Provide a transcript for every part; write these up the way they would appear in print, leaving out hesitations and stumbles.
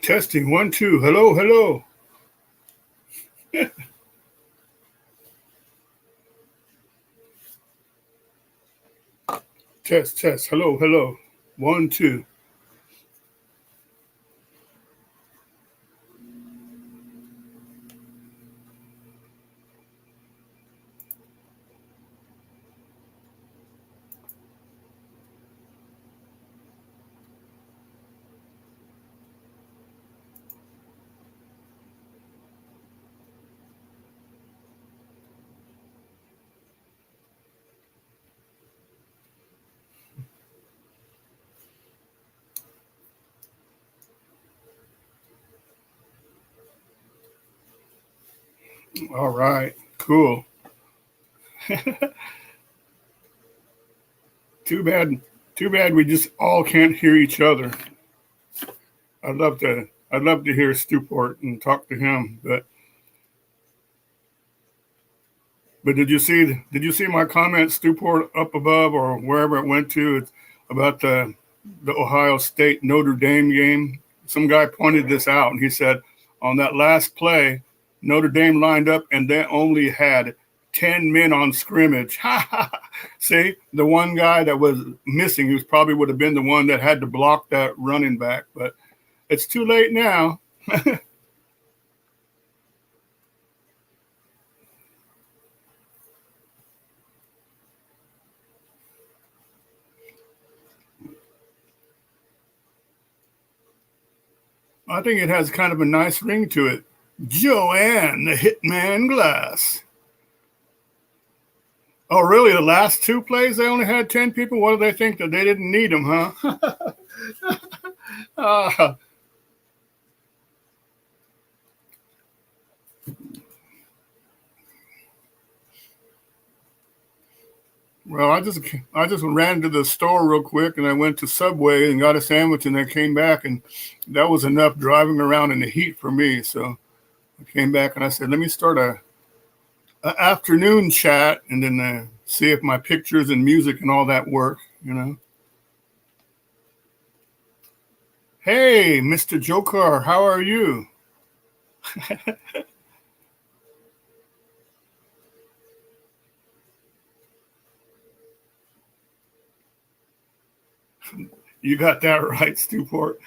Testing 1 2. Hello, hello. Test, test. Hello, hello. 1 2. All right, cool. Too bad we just all can't hear each other. I'd love to hear Stewport and talk to him, but did you see my comment, Stewport, up above or wherever it went to? It's about the Ohio State Notre Dame game. Some guy pointed this out, and he said on that last play, Notre Dame lined up and they only had 10 men on scrimmage. See, the one guy that was missing, who probably would have been the one that had to block that running back, but it's too late now. I think it has kind of a nice ring to it. Joanne, the Hitman Glass. Oh, really? The last two plays, they only had 10 people? What do they think, that they didn't need them, huh? Well, I just ran to the store real quick, and I went to Subway and got a sandwich, and I came back, and that was enough driving around in the heat for me. So I came back and I said, let me start a afternoon chat, and then see if my pictures and music and all that work, you know. Hey, Mr. Joker, how are you? You got that right, Stewport.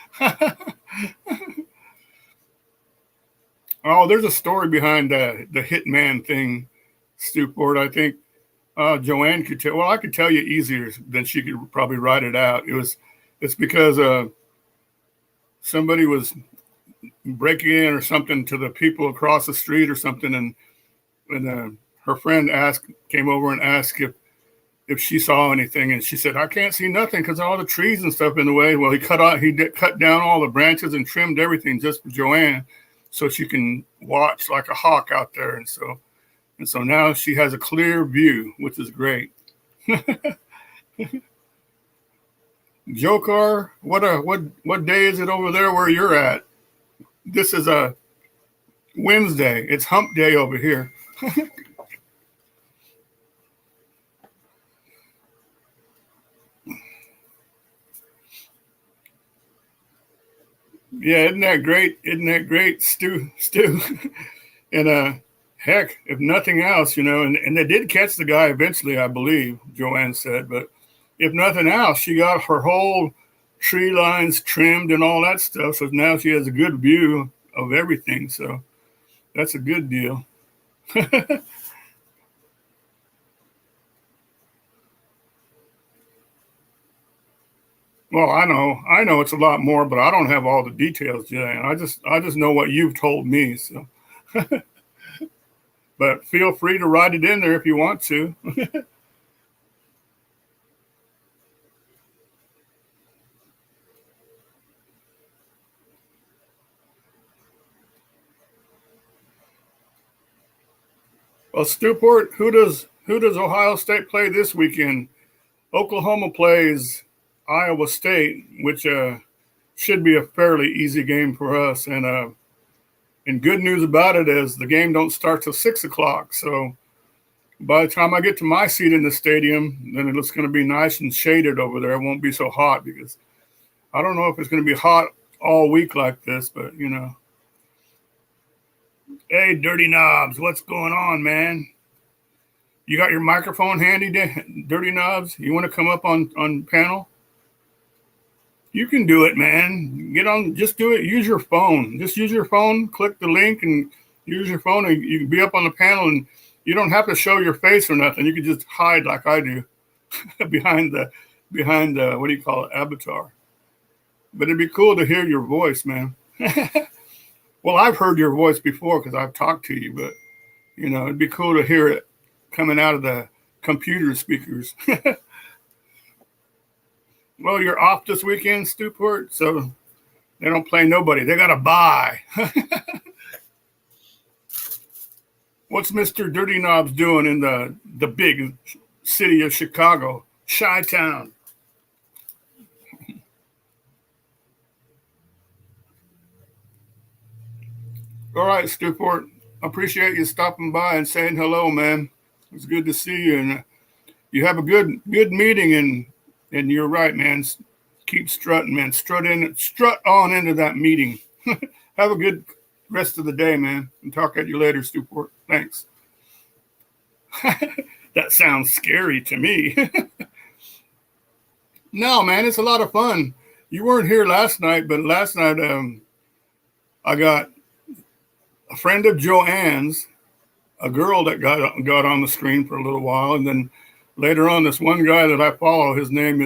Oh, there's a story behind the Hitman thing, Stewport. I think Joanne could tell. Well, I could tell you easier than she could probably write it out. It's because somebody was breaking in or something to the people across the street or something, and her friend came over and asked if she saw anything, and she said, I can't see nothing because all the trees and stuff in the way. Well, he cut down all the branches and trimmed everything just for Joanne, so she can watch like a hawk out there. And so now she has a clear view, which is great. Joker, what day is it over there where you're at? This is a Wednesday. It's hump day over here. Yeah, isn't that great? Isn't that great, Stu? And heck, if nothing else, and they did catch the guy eventually, I believe, Joanne said, but if nothing else, she got her whole tree lines trimmed and all that stuff. So now she has a good view of everything. So that's a good deal. Well, I know it's a lot more, but I don't have all the details, Jay. I just know what you've told me. So, but feel free to write it in there if you want to. Well, Stewport, who does Ohio State play this weekend? Oklahoma plays Iowa State, which should be a fairly easy game for us. And good news about it is the game don't start till 6:00. So by the time I get to my seat in the stadium, then it's going to be nice and shaded over there. It won't be so hot because I don't know if it's going to be hot all week like this, but you know. Hey, Dirty Knobs, what's going on, man? You got your microphone handy, Dirty Knobs? You want to come up on panel? You can do it, man. Get on, just do it. Use your phone. Just use your phone, click the link and use your phone and you can be up on the panel and you don't have to show your face or nothing. You can just hide like I do behind the, what do you call it, avatar. But it'd be cool to hear your voice, man. Well, I've heard your voice before because I've talked to you, but, you know, it'd be cool to hear it coming out of the computer speakers. Well, you're off this weekend, Stewport, so they don't play nobody. They got to buy. What's Mr. Dirty Knobs doing in the big city of Chicago, Chi-Town? All right, Stewport. Appreciate you stopping by and saying hello, man. It's good to see you, and you have a good meeting. And you're right, man. Keep strutting, man. Strut on into that meeting. Have a good rest of the day, man. And talk at you later, Stewport. Thanks. That sounds scary to me. No, man, it's a lot of fun. You weren't here last night, but last night I got a friend of Joanne's, a girl that got on the screen for a little while, and then later on, this one guy that I follow, his name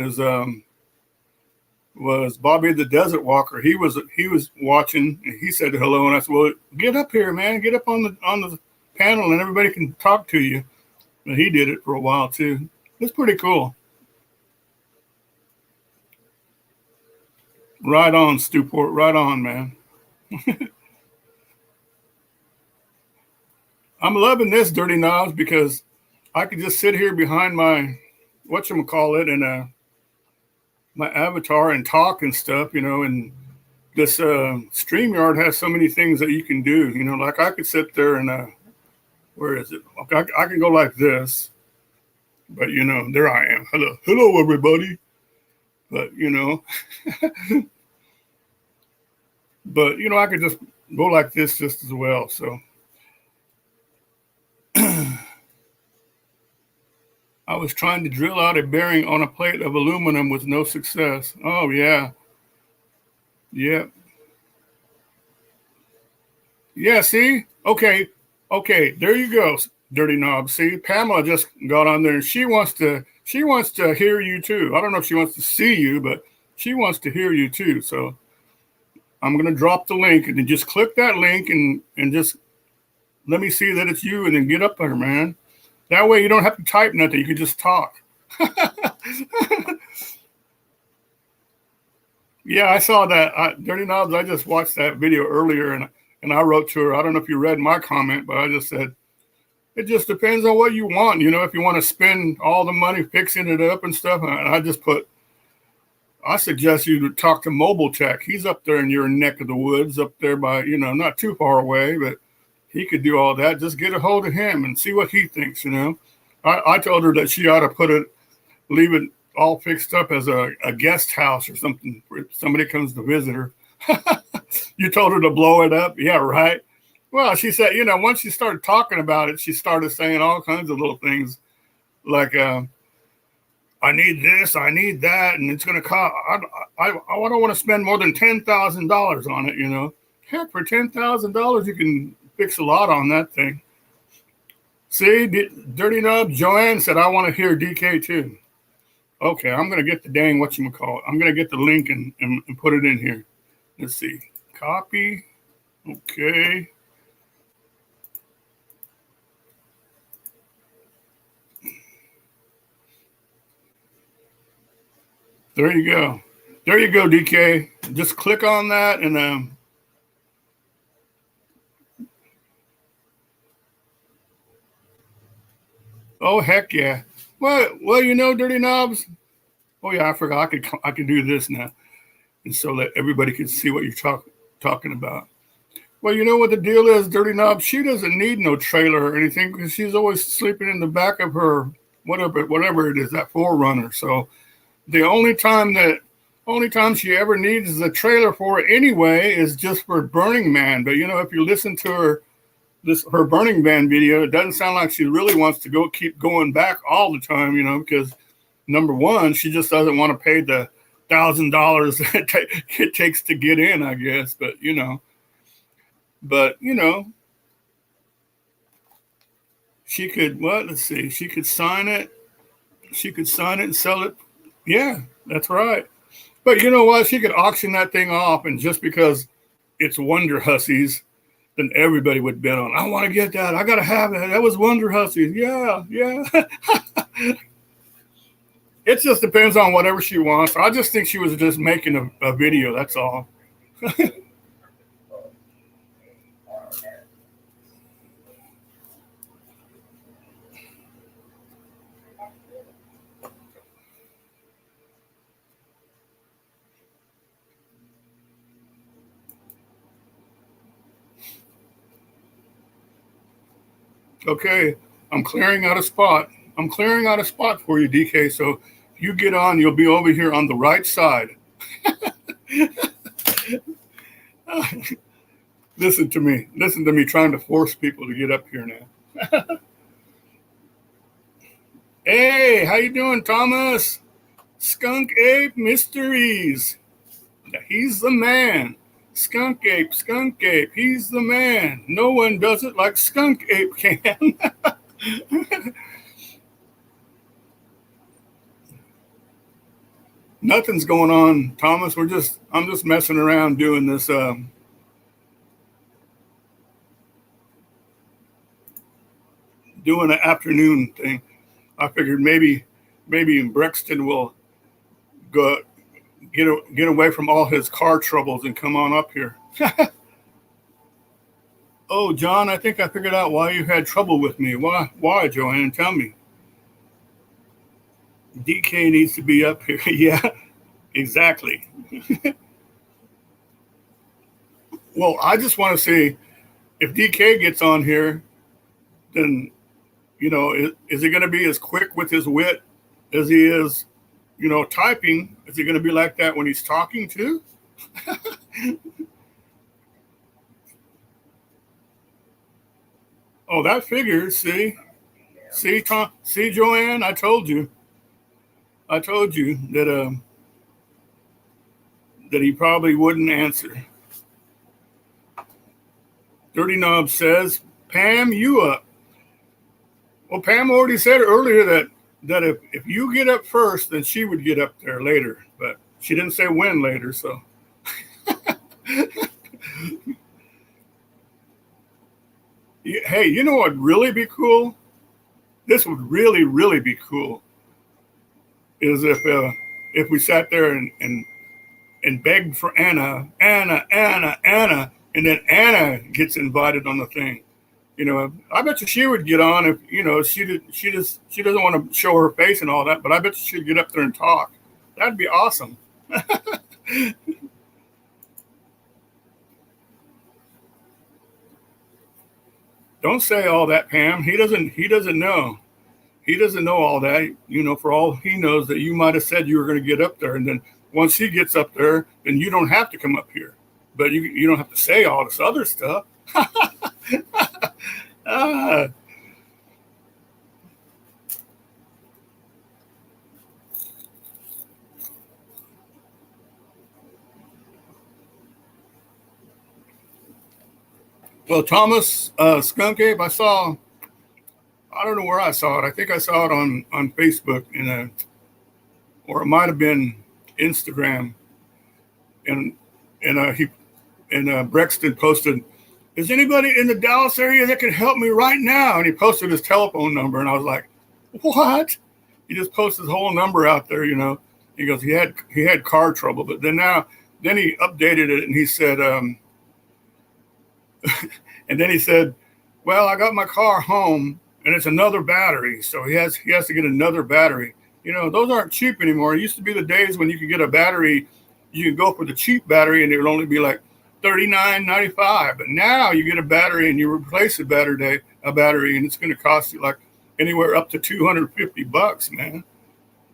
was Bobby the Desert Walker. He was watching, and he said hello, and I said, "Well, get up here, man. Get up on the panel, and everybody can talk to you." And he did it for a while too. It's pretty cool. Right on, Stewport. Right on, man. I'm loving this, Dirty Knobs, because I could just sit here behind my, whatchamacallit, and my avatar and talk and stuff, you know, and this StreamYard has so many things that you can do, you know, like I could sit there and, where is it? I can go like this, but, you know, there I am. Hello, everybody. But, you know, but, you know, I could just go like this just as well, so. I was trying to drill out a bearing on a plate of aluminum with no success. Oh, yeah. Yeah. Yeah, see? Okay. There you go, Dirty Knob. See, Pamela just got on there and she wants to hear you too. I don't know if she wants to see you, but she wants to hear you too. So I'm going to drop the link and then just click that link and just let me see that it's you and then get up there, man. That way you don't have to type nothing. You can just talk. Yeah, I saw that. Dirty Knobs, I just watched that video earlier and I wrote to her. I don't know if you read my comment, but I just said, it just depends on what you want. You know, if you want to spend all the money fixing it up and stuff. And I just put, I suggest you to talk to Mobile Tech. He's up there in your neck of the woods, up there by, you know, not too far away, but he could do all that. Just get a hold of him and see what he thinks, you know. I told her that she ought to leave it all fixed up as a guest house or something. If somebody comes to visit her. You told her to blow it up? Yeah, right. Well, she said, you know, once she started talking about it, she started saying all kinds of little things like, I need this, I need that, and it's going to cost, I don't want to spend more than $10,000 on it, you know. Heck, for $10,000, you can fix a lot on that thing. See, Dirty Knob, Joanne said, I want to hear DK too. Okay, I'm going to get the dang whatchamacallit. I'm going to get the link and put it in here. Let's see. Copy. Okay. There you go. There you go, DK. Just click on that and oh, heck yeah. Well, you know, Dirty Knobs. Oh yeah, I forgot I could do this now. And so that everybody can see what you're talking about. Well, you know what the deal is, Dirty Knob? She doesn't need no trailer or anything because she's always sleeping in the back of her whatever it is, that 4Runner. So the only time that Only time she ever needs the trailer for it anyway is just for Burning Man. But, you know, if you listen to her Burning Man video, it doesn't sound like she really wants to keep going back all the time, you know, because number one, she just doesn't want to pay the $1,000 that it takes to get in, I guess. But, you know, she could, let's see, she could sign it. She could sign it and sell it. Yeah, that's right. But you know what? She could auction that thing off, and just because it's Wonder Hussies, then everybody would bet on, I want to get that. I got to have it. That was Wonder Hussies. Yeah, yeah. It just depends on whatever she wants. I just think she was just making a video. That's all. Okay, I'm clearing out a spot. I'm clearing out a spot for you, DK. So if you get on, you'll be over here on the right side. Listen to me. Listen to me trying to force people to get up here now. Hey, how you doing, Thomas? Skunk Ape Mysteries. He's the man. Skunk Ape, he's the man. No one does it like Skunk Ape can. Nothing's going on, Thomas. I'm just messing around doing this doing an afternoon thing. I figured maybe Brexton will get away from all his car troubles and come on up here. Oh, John, I think I figured out why you had trouble with me. Why, Joanne? Tell me. DK needs to be up here. Yeah, exactly. Well, I just want to see if DK gets on here, then, you know, is he going to be as quick with his wit as he is, you know, typing? Is he going to be like that when he's talking too? Oh, that figures. See, Tom, see, Joanne, I told you that that he probably wouldn't answer. Dirty Knob says, Pam, you up? Well, Pam already said earlier that if you get up first, then she would get up there later, but she didn't say when later, so. Hey, you know what would really be cool? This would really, really be cool. Is if we sat there and begged for Anna, and then Anna gets invited on the thing. You know, I bet you she would get on if, you know, she doesn't want to show her face and all that, but I bet you she'd get up there and talk. That'd be awesome. Don't say all that, Pam. He doesn't know. He doesn't know all that. You know, for all he knows that you might have said you were going to get up there, and then once he gets up there, then you don't have to come up here. But you don't have to say all this other stuff. Well, Thomas, Skunk Ape, I don't know where I saw it. I think I saw it on Facebook or it might have been Instagram. And Brexton posted, is anybody in the Dallas area that can help me right now? And he posted his telephone number, and I was like, what? He just posted his whole number out there, you know. He goes, he had car trouble, but then he updated it, and he said, and then he said, well, I got my car home and it's another battery. So he has to get another battery. You know, those aren't cheap anymore. It used to be the days when you could get a battery, you could go for the cheap battery and it would only be like $39.95. But now you get a battery and you replace a battery and it's going to cost you like anywhere up to $250, man.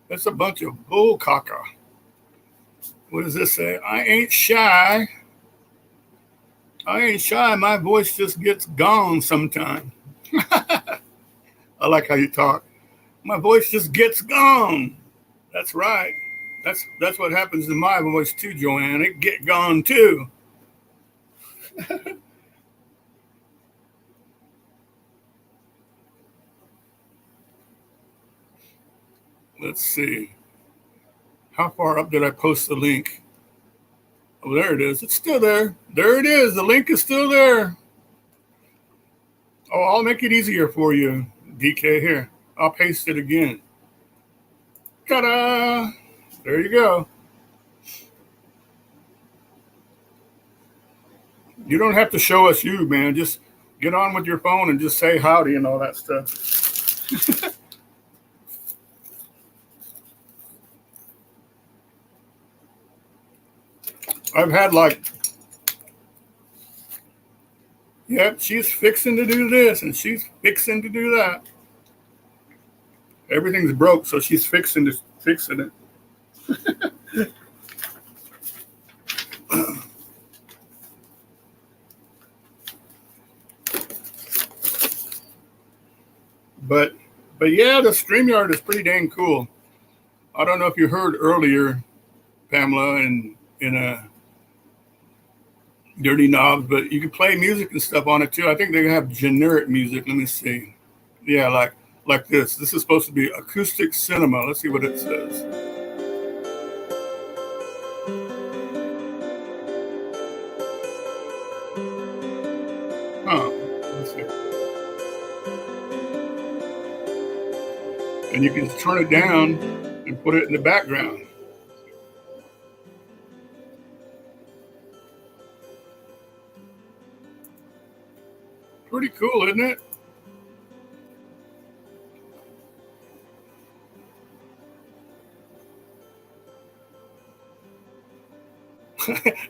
That's a bunch of bull caca. What does this say? I ain't shy. I ain't shy. My voice just gets gone sometime. I like how you talk. My voice just gets gone. That's right. That's what happens to my voice too, Joanne. It get gone too. Let's see. How far up did I post the link? Oh, there it is. It's still there. There it is. The link is still there. Oh, I'll make it easier for you, DK. Here, I'll paste it again. Ta-da! There you go. You don't have to show us you, man. Just get on with your phone and just say howdy and all that stuff. I've had yep, she's fixing to do this and she's fixing to do that. Everything's broke, so she's fixing it. But yeah, the StreamYard is pretty dang cool. I don't know if you heard earlier, Pamela, in Dirty Knobs, but you can play music and stuff on it too. I think they have generic music. Let me see. Yeah, like this. This is supposed to be acoustic cinema. Let's see what it says. Huh. Let's see. And you can turn it down and put it in the background. Pretty cool, isn't it?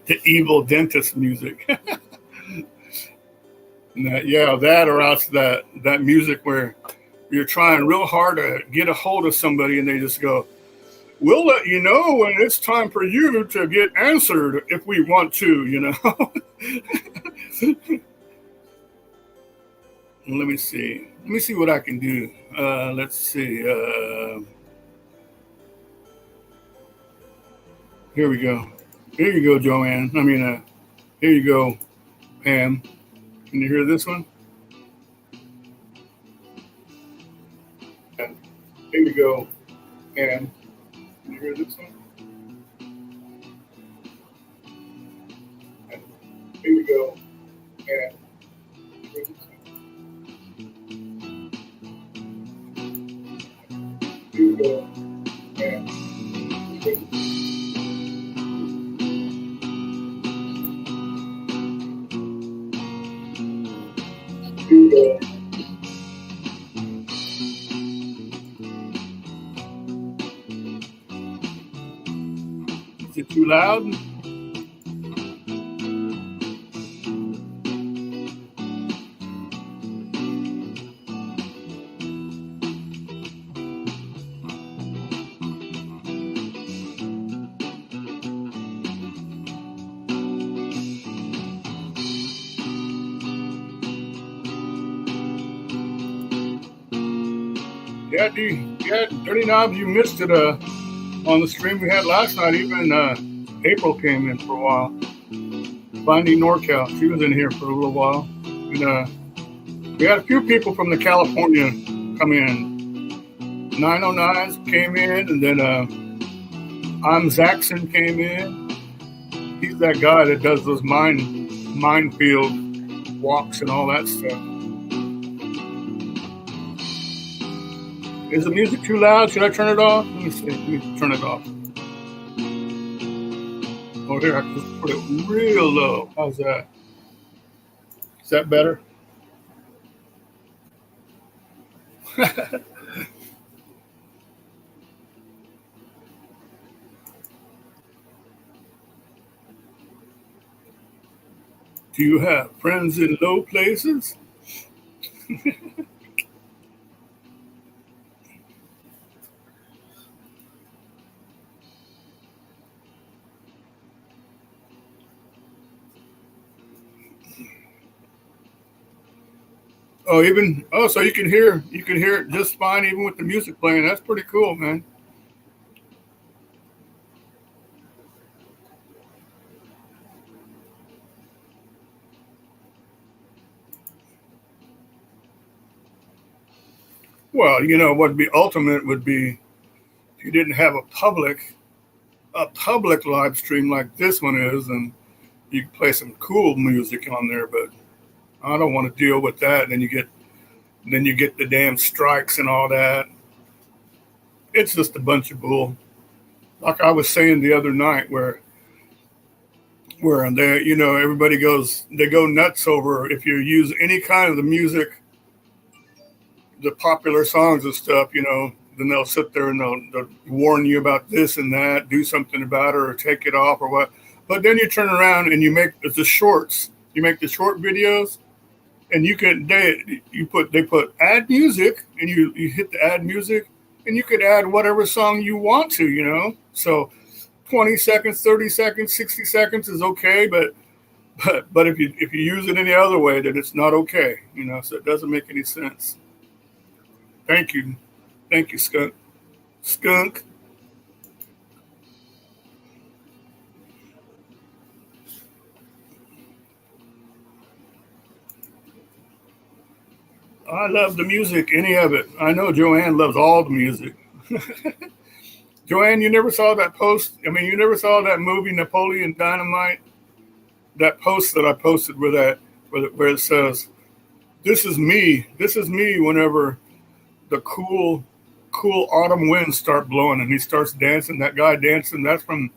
The evil dentist music. Yeah, that or else that music where you're trying real hard to get a hold of somebody and they just go, we'll let you know when it's time for you to get answered if we want to, you know. Let me see. Let me see what I can do. Let's see. Here we go. Here you go, Joanne. I mean, here you go, Pam. Can you hear this one? And here you go, Pam. Can you hear this one? And here you go, Pam. Can you hear this one? Here you go, Pam. Can you hear this one? Here you go. Is it too loud? Yeah, Dirty Knobs, you missed it on the stream we had last night. Even April came in for a while. Finding NorCal, she was in here for a little while. And we had a few people from the California come in. 909s came in, and then I'm Zaxxon came in. He's that guy that does those minefield walks and all that stuff. Is the music too loud? Should I turn it off? Let me see. Let me turn it off. Oh, here, I can just put it real low. How's that? Is that better? Do you have friends in low places? Oh, so you can hear it just fine even with the music playing. That's pretty cool, man. Well, what'd be ultimate would be if you didn't have a public live stream like this one is, and you can play some cool music on there. But I don't want to deal with that. And then you get the damn strikes and all that. It's just a bunch of bull. Like I was saying the other night, where everybody they go nuts over if you use any kind of the music, the popular songs and stuff, then they'll sit there and they'll warn you about this and that, do something about it or take it off or what. But then you turn around and you make the shorts. You make the short videos, and they put add music, and you hit the add music, and you could add whatever song you want to. So 20 seconds, 30 seconds, 60 seconds is okay, but if you use it any other way, then it's not okay. So it doesn't make any sense. Thank you, skunk. I love the music, any of it. I know Joanne loves all the music. Joanne, you never saw that post? I mean, you never saw that movie Napoleon Dynamite? That post that I posted where it says, "This is me. This is me." Whenever the cool autumn winds start blowing and he starts dancing, that guy dancing. That's from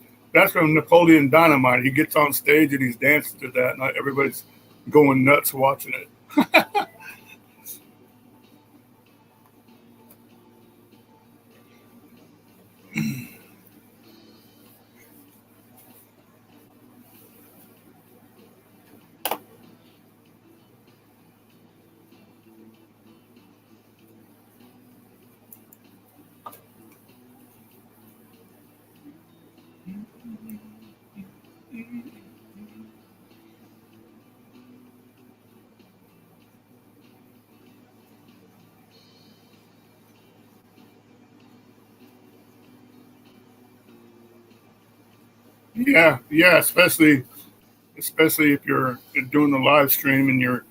Napoleon Dynamite. He gets on stage and he's dancing to that, and everybody's going nuts watching it. Yeah, especially if you're doing the live stream and you're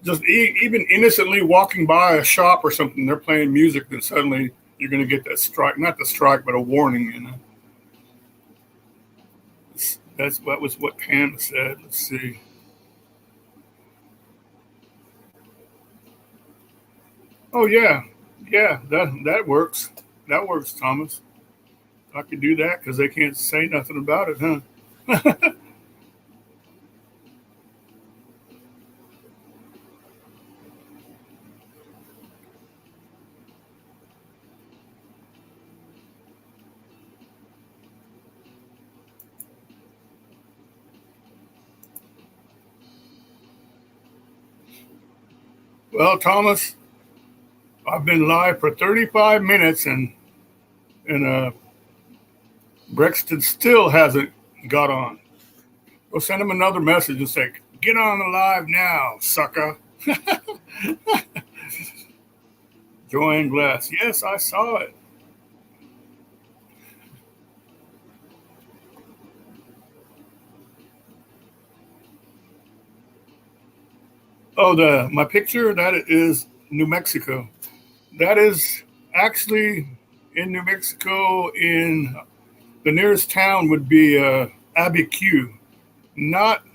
just even innocently walking by a shop or something, they're playing music, then suddenly you're going to get that strike, not the strike, but a warning. That was what Pam said. Let's see. Oh yeah, that works. That works, Thomas. I could do that because they can't say nothing about it, huh? Well, Thomas, I've been live for 35 minutes, and Brexton still hasn't got on. We'll send him another message and say, "Get on the live now, sucker." Joanne Glass. Yes, I saw it. Oh, my picture, that is New Mexico. That is actually in New Mexico. In the nearest town would be Abiquiu, not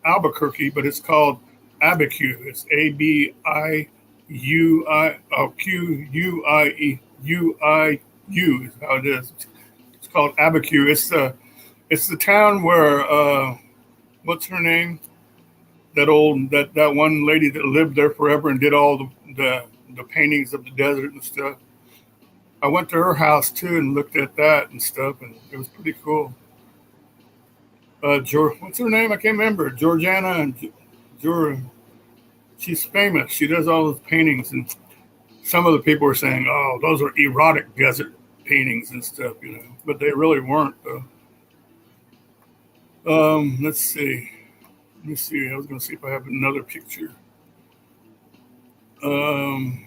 Albuquerque, but it's called Abiquiu. It's Abiquiu is how it is. It's called Abiquiu. It's the town where what's her name? That one lady that lived there forever and did all the paintings of the desert and stuff. I went to her house too and looked at that and stuff, and it was pretty cool. What's her name? I can't remember. Georgiana and Jor. She's famous. She does all those paintings, and some of the people were saying, "Oh, those are erotic desert paintings and stuff," but they really weren't, though. Let's see. Let me see. I was going to see if I have another picture. Um,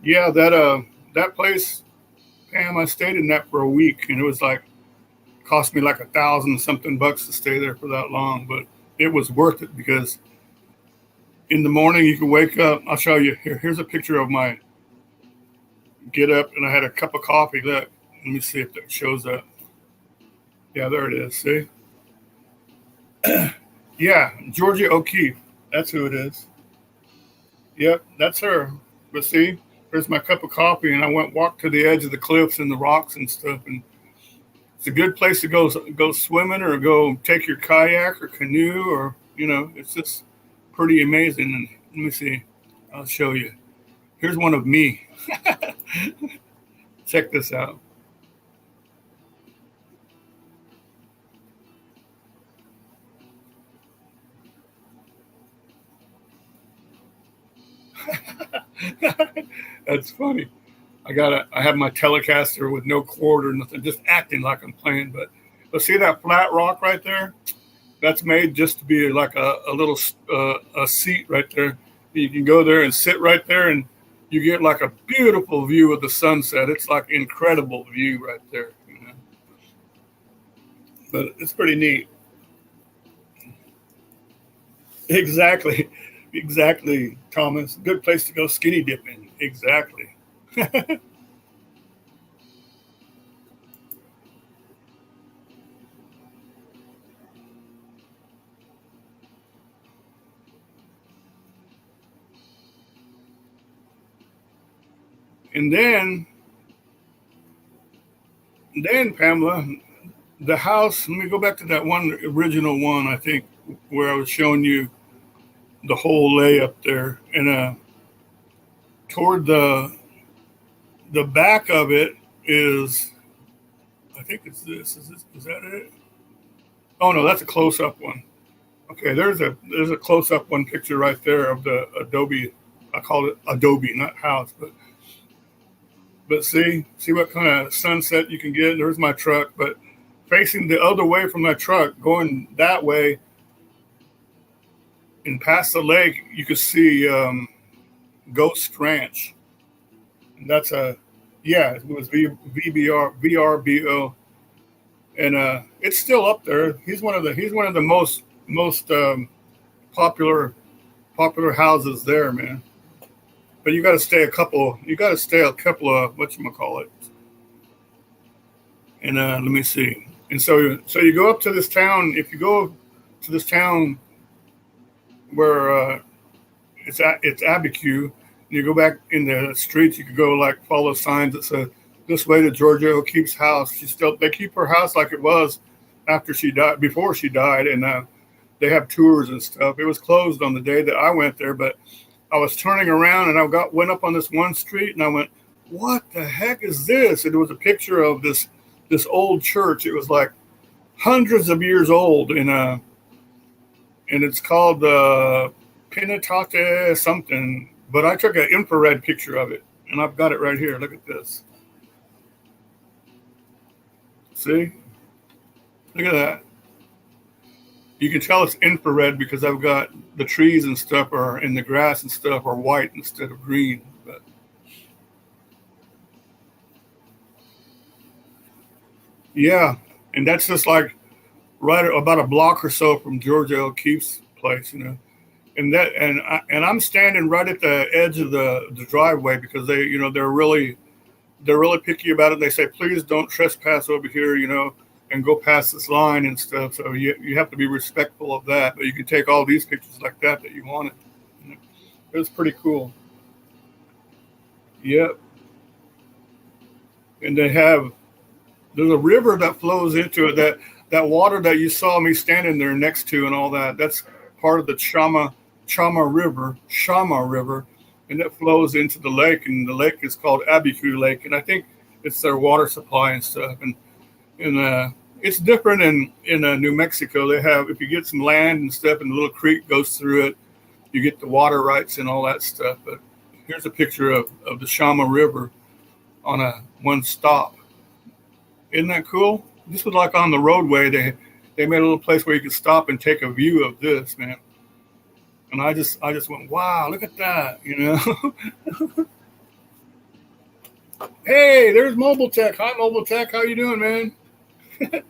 yeah, that place, Pam, I stayed in that for a week, and it was like cost me like 1,000 something bucks to stay there for that long, but it was worth it because in the morning you can wake up. I'll show you here. Here's a picture of my get up, and I had a cup of coffee. Let me see if that shows up. Yeah, there it is. See? Yeah, Georgia O'Keeffe. That's who it is. Yep, that's her. But see, there's my cup of coffee, and I went walk to the edge of the cliffs and the rocks and stuff, and it's a good place to go swimming or go take your kayak or canoe, or it's just pretty amazing. And let me see, I'll show you. Here's one of me. Check this out. That's funny. I have my Telecaster with no cord or nothing, just acting like I'm playing. But see that flat rock right there? That's made just to be like a little a seat right there. You can go there and sit right there, and you get like a beautiful view of the sunset. It's like incredible view right there. But it's pretty neat. Exactly, exactly, Thomas. Good place to go skinny dipping. Exactly. And then Pamela, the house. Let me go back to that one original one. I think where I was showing you the whole lay up there, and toward the back of it is, I think it's this. Is that it? Oh no, that's a close up one. Okay, there's a close up one picture right there of the Adobe. I call it Adobe, not house, but see what kind of sunset you can get. There's my truck, but facing the other way from my truck, going that way and past the lake, you can see Ghost Ranch. And that's yeah, it was VRBO, and it's still up there. He's one of the most popular houses there, man. But you got to stay a couple. You got to stay a couple of whatchamacallit. And let me see. And so you go up to this town. If you go to this town where it's Abiquiu, you go back in the streets. You could go like follow signs that say this way to Georgia O'Keeffe's house. They keep her house like it was after she died, before she died, and they have tours and stuff. It was closed on the day that I went there, but I was turning around and went up on this one street, and I went, "What the heck is this?" And it was a picture of this old church. It was like hundreds of years old, and it's called Pinatate something. But I took an infrared picture of it, and I've got it right here. Look at this. See? Look at that. You can tell it's infrared because I've got the trees and stuff and the grass and stuff are white instead of green. But yeah, and that's just like right about a block or so from Georgia O'Keeffe's place. And I'm standing right at the edge of the driveway because they're really picky about it. They say, please don't trespass over here, and go past this line and stuff. So you have to be respectful of that. But you can take all these pictures like that you wanted. It was pretty cool. Yep. And there's a river that flows into it. That water that you saw me standing there next to and all that. That's part of the Shama River, and it flows into the lake. And the lake is called Abiquiu Lake. And I think it's their water supply and stuff. And it's different in New Mexico. They have, if you get some land and stuff and the little creek goes through it, you get the water rights and all that stuff. But here's a picture of the Shama River on one stop. Isn't that cool? this was like on the roadway. They made a little place where you could stop and take a view of this, man. And I just went, wow, look at that, you know. Hey, there's Mobile Tech. Hi, Mobile Tech. How you doing, man?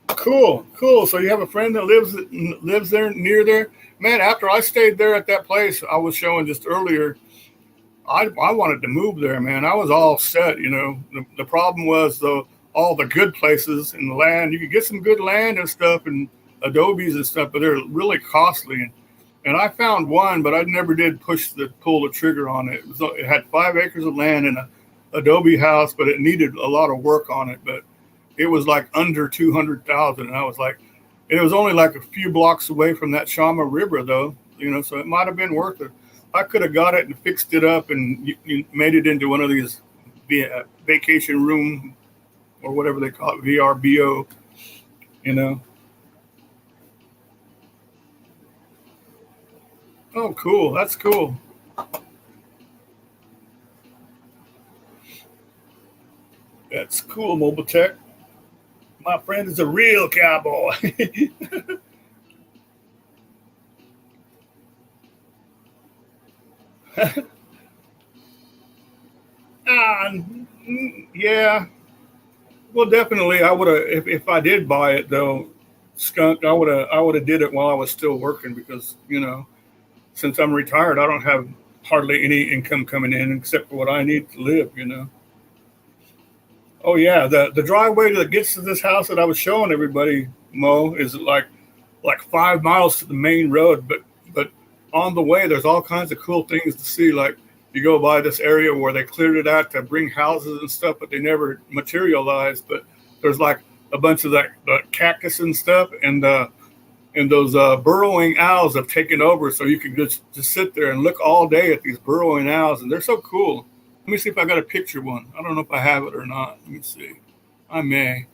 Cool. So you have a friend that lives there, near there, man. After I stayed there at that place I was showing just earlier, I wanted to move there, man. I was all set, you know. The problem was all the good places in the land. You could get some good land and stuff and adobes and stuff, but they're really costly. And I found one, but I never did pull the trigger on it. It had 5 acres of land and a adobe house, but it needed a lot of work on it. But it was like under 200,000, and I was like, and it was only like a few blocks away from that Shama River, though, you know. So it might have been worth it. I could have got it and fixed it up and you made it into one of these vacation room or whatever they call it, VRBO, you know. Oh, cool. That's cool. That's cool, Mobile Tech. My friend is a real cowboy. Yeah. Well, definitely, I would have if I did buy it though, skunk. I would have did it while I was still working because you know, since I'm retired, I don't have hardly any income coming in except for what I need to live. You know. Oh yeah, the driveway that gets to this house that I was showing everybody, Mo, is like 5 miles to the main road, but on the way there's all kinds of cool things to see. Like you go by this area where they cleared it out to bring houses and stuff, but they never materialized. But there's like a bunch of the cactus and stuff, and those burrowing owls have taken over, so you can just sit there and look all day at these burrowing owls, and they're so cool. Let me see if I got a picture one. I don't know if I have it or not. Let me see. I may.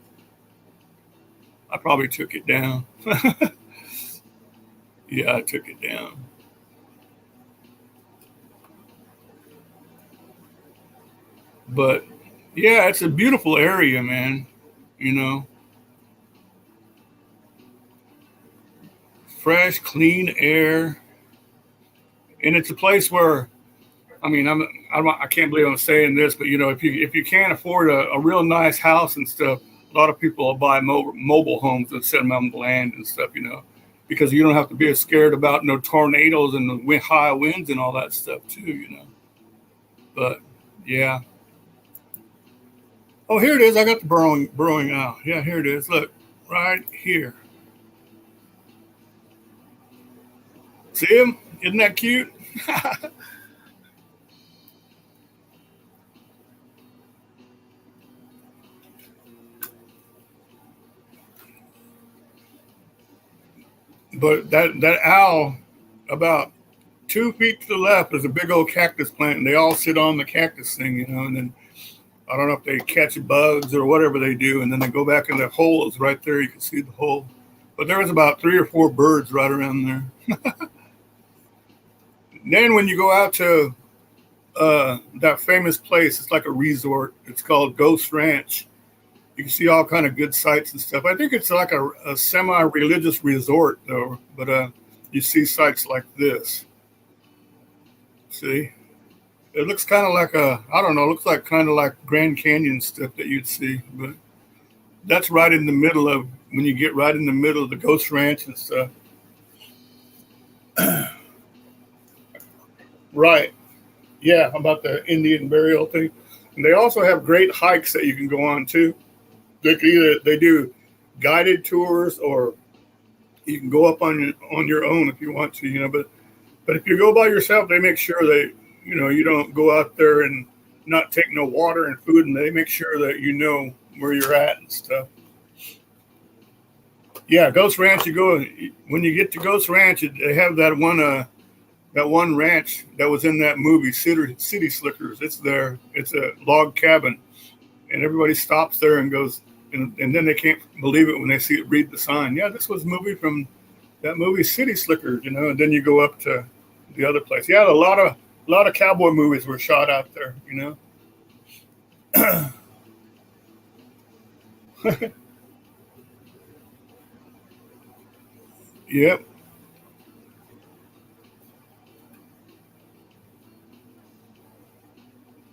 I probably took it down. Yeah, I took it down. But yeah, it's a beautiful area, man. You know, fresh, clean air. And it's a place where, I mean, I can't believe I'm saying this, but you know, if you can't afford a real nice house and stuff, a lot of people will buy mobile homes and set them on the land and stuff, you know, because you don't have to be as scared about no tornadoes and the high winds and all that stuff too, you know. But yeah. Oh, here it is. I got the burrowing owl. Yeah, here it is. Look, right here. See him? Isn't that cute? But that owl, about 2 feet to the left, is a big old cactus plant, and they all sit on the cactus thing, you know. And then I don't know if they catch bugs or whatever they do, and then they go back in the hole is right there. You can see the hole. But there was about 3 or 4 birds right around there. Then when you go out to that famous place, it's like a resort. It's called Ghost Ranch. You can see all kind of good sights and stuff. I think it's like a semi-religious resort, though. But you see sights like this. See, it looks kind of like I don't know. It looks like kind of like Grand Canyon stuff that you'd see. But that's right in the middle of when you get right in the middle of the Ghost Ranch and stuff. Right. Yeah, about the Indian burial thing. And they also have great hikes that you can go on too. They do guided tours, or you can go up on your own if you want to, you know. But if you go by yourself, they make sure that you know you don't go out there and not take no water and food, and they make sure that you know where you're at and stuff. Yeah, Ghost Ranch. You go when you get to Ghost Ranch, they have that one ranch that was in that movie, City Slickers. It's there. It's a log cabin, and everybody stops there and goes, and then they can't believe it when they read the sign. Yeah, this was a movie from that movie, City Slickers, you know. And then you go up to the other place. Yeah, a lot of cowboy movies were shot out there, you know. Yep.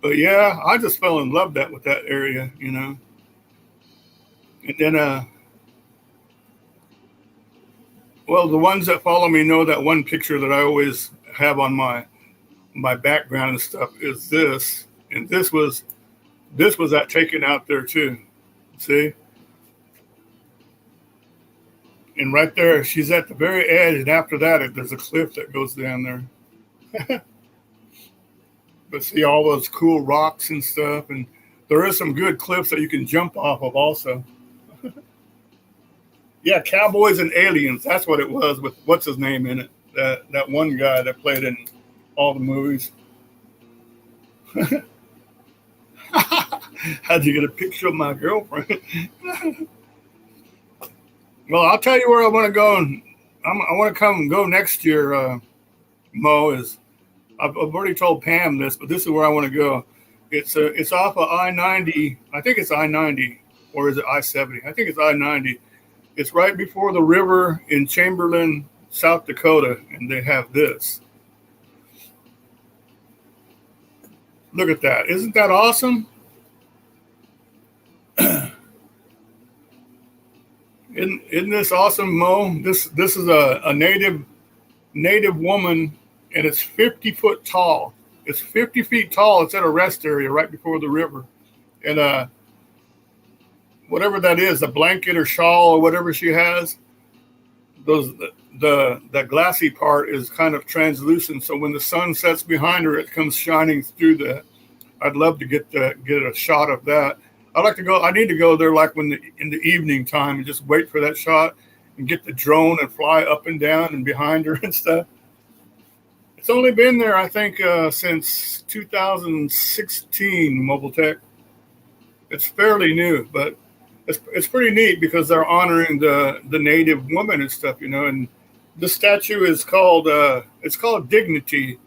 But yeah, I just fell in love with that area, you know. And then, well, the ones that follow me know that one picture that I always have on my background and stuff is this, and this was that taken out there too. See, and right there, she's at the very edge, and after that, there's a cliff that goes down there. But see all those cool rocks and stuff, and there is some good cliffs that you can jump off of also. Yeah, Cowboys and Aliens. That's what it was with what's his name in it. That one guy that played in all the movies. How'd you get a picture of my girlfriend? Well, I'll tell you where I want to go. I want to come and go next year, Mo. I've already told Pam this, but this is where I want to go. It's off of I-90. I think it's I-90, or is it I-70? I think it's I-90. It's right before the river in Chamberlain, South Dakota, and they have this. Look at that. Isn't that awesome? Isn't this awesome, Mo? This is a native woman, and it's 50 foot tall. It's 50 feet tall. It's at a rest area right before the river. And whatever that is, a blanket or shawl or whatever she has, the glassy part is kind of translucent. So when the sun sets behind her, it comes shining through that. I'd love to get a shot of that. I'd like to go. I need to go there like in the evening time and just wait for that shot and get the drone and fly up and down and behind her and stuff. It's only been there, I think, since 2016, Mobile Tech. It's fairly new, but it's pretty neat because they're honoring the native woman and stuff, you know. And the statue is called Dignity.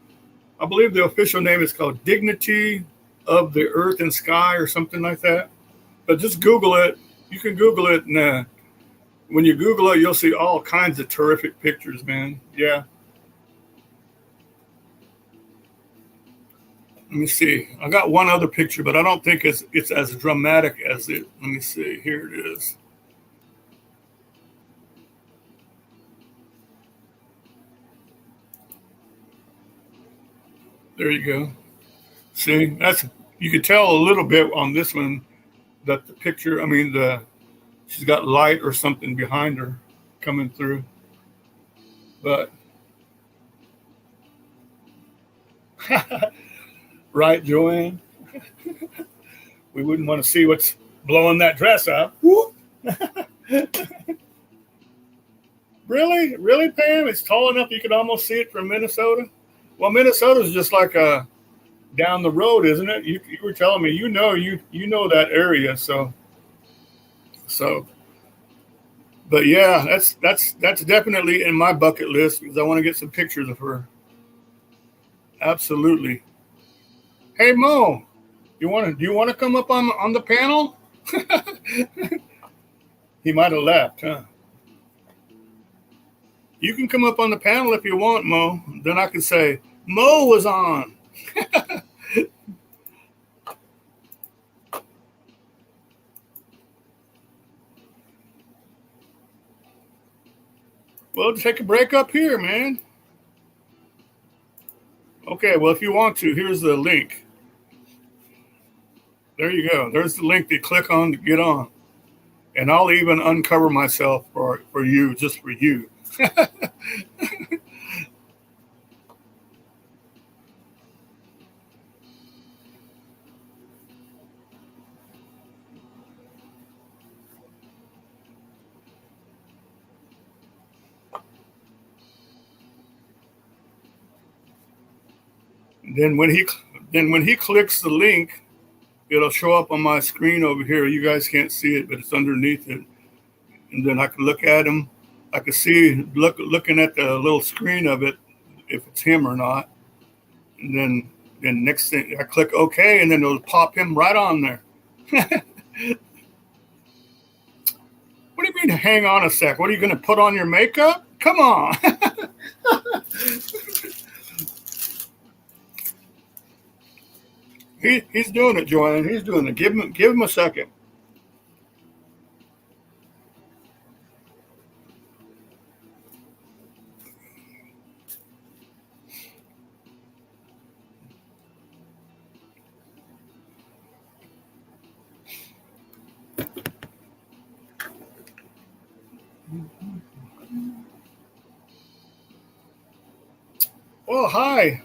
I believe the official name is called Dignity of the Earth and Sky or something like that. But just Google it. You can Google it, and when you Google it, you'll see all kinds of terrific pictures, man. Yeah. Let me see. I got one other picture, but I don't think it's as dramatic as it. Let me see. Here it is. There you go. See, you could tell a little bit on this one that the picture. I mean, she's got light or something behind her coming through, but. Right, Joanne? We wouldn't want to see what's blowing that dress up. Really? Really, Pam? It's tall enough you could almost see it from Minnesota? Well, Minnesota's just like down the road, isn't it? You were telling me you know that area, so but yeah, that's definitely in my bucket list because I want to get some pictures of her. Absolutely. Hey Mo, do you want to come up on the panel? He might have left, huh? You can come up on the panel if you want, Mo. Then I can say Mo was on. Well, take a break up here, man. Okay, well, if you want to, here's the link. There you go. There's the link to click on to get on. And I'll even uncover myself for you, just for you. Then when he clicks the link, it'll show up on my screen over here. You guys can't see it, but it's underneath it. And then I can look at him. I can see looking at the little screen of it if it's him or not. And then then next thing I click OK, and then it'll pop him right on there. What do you mean, hang on a sec? What are you going to put on your makeup? Come on. He's doing it, Joanne. He's doing it. Give him a second. Well, hi,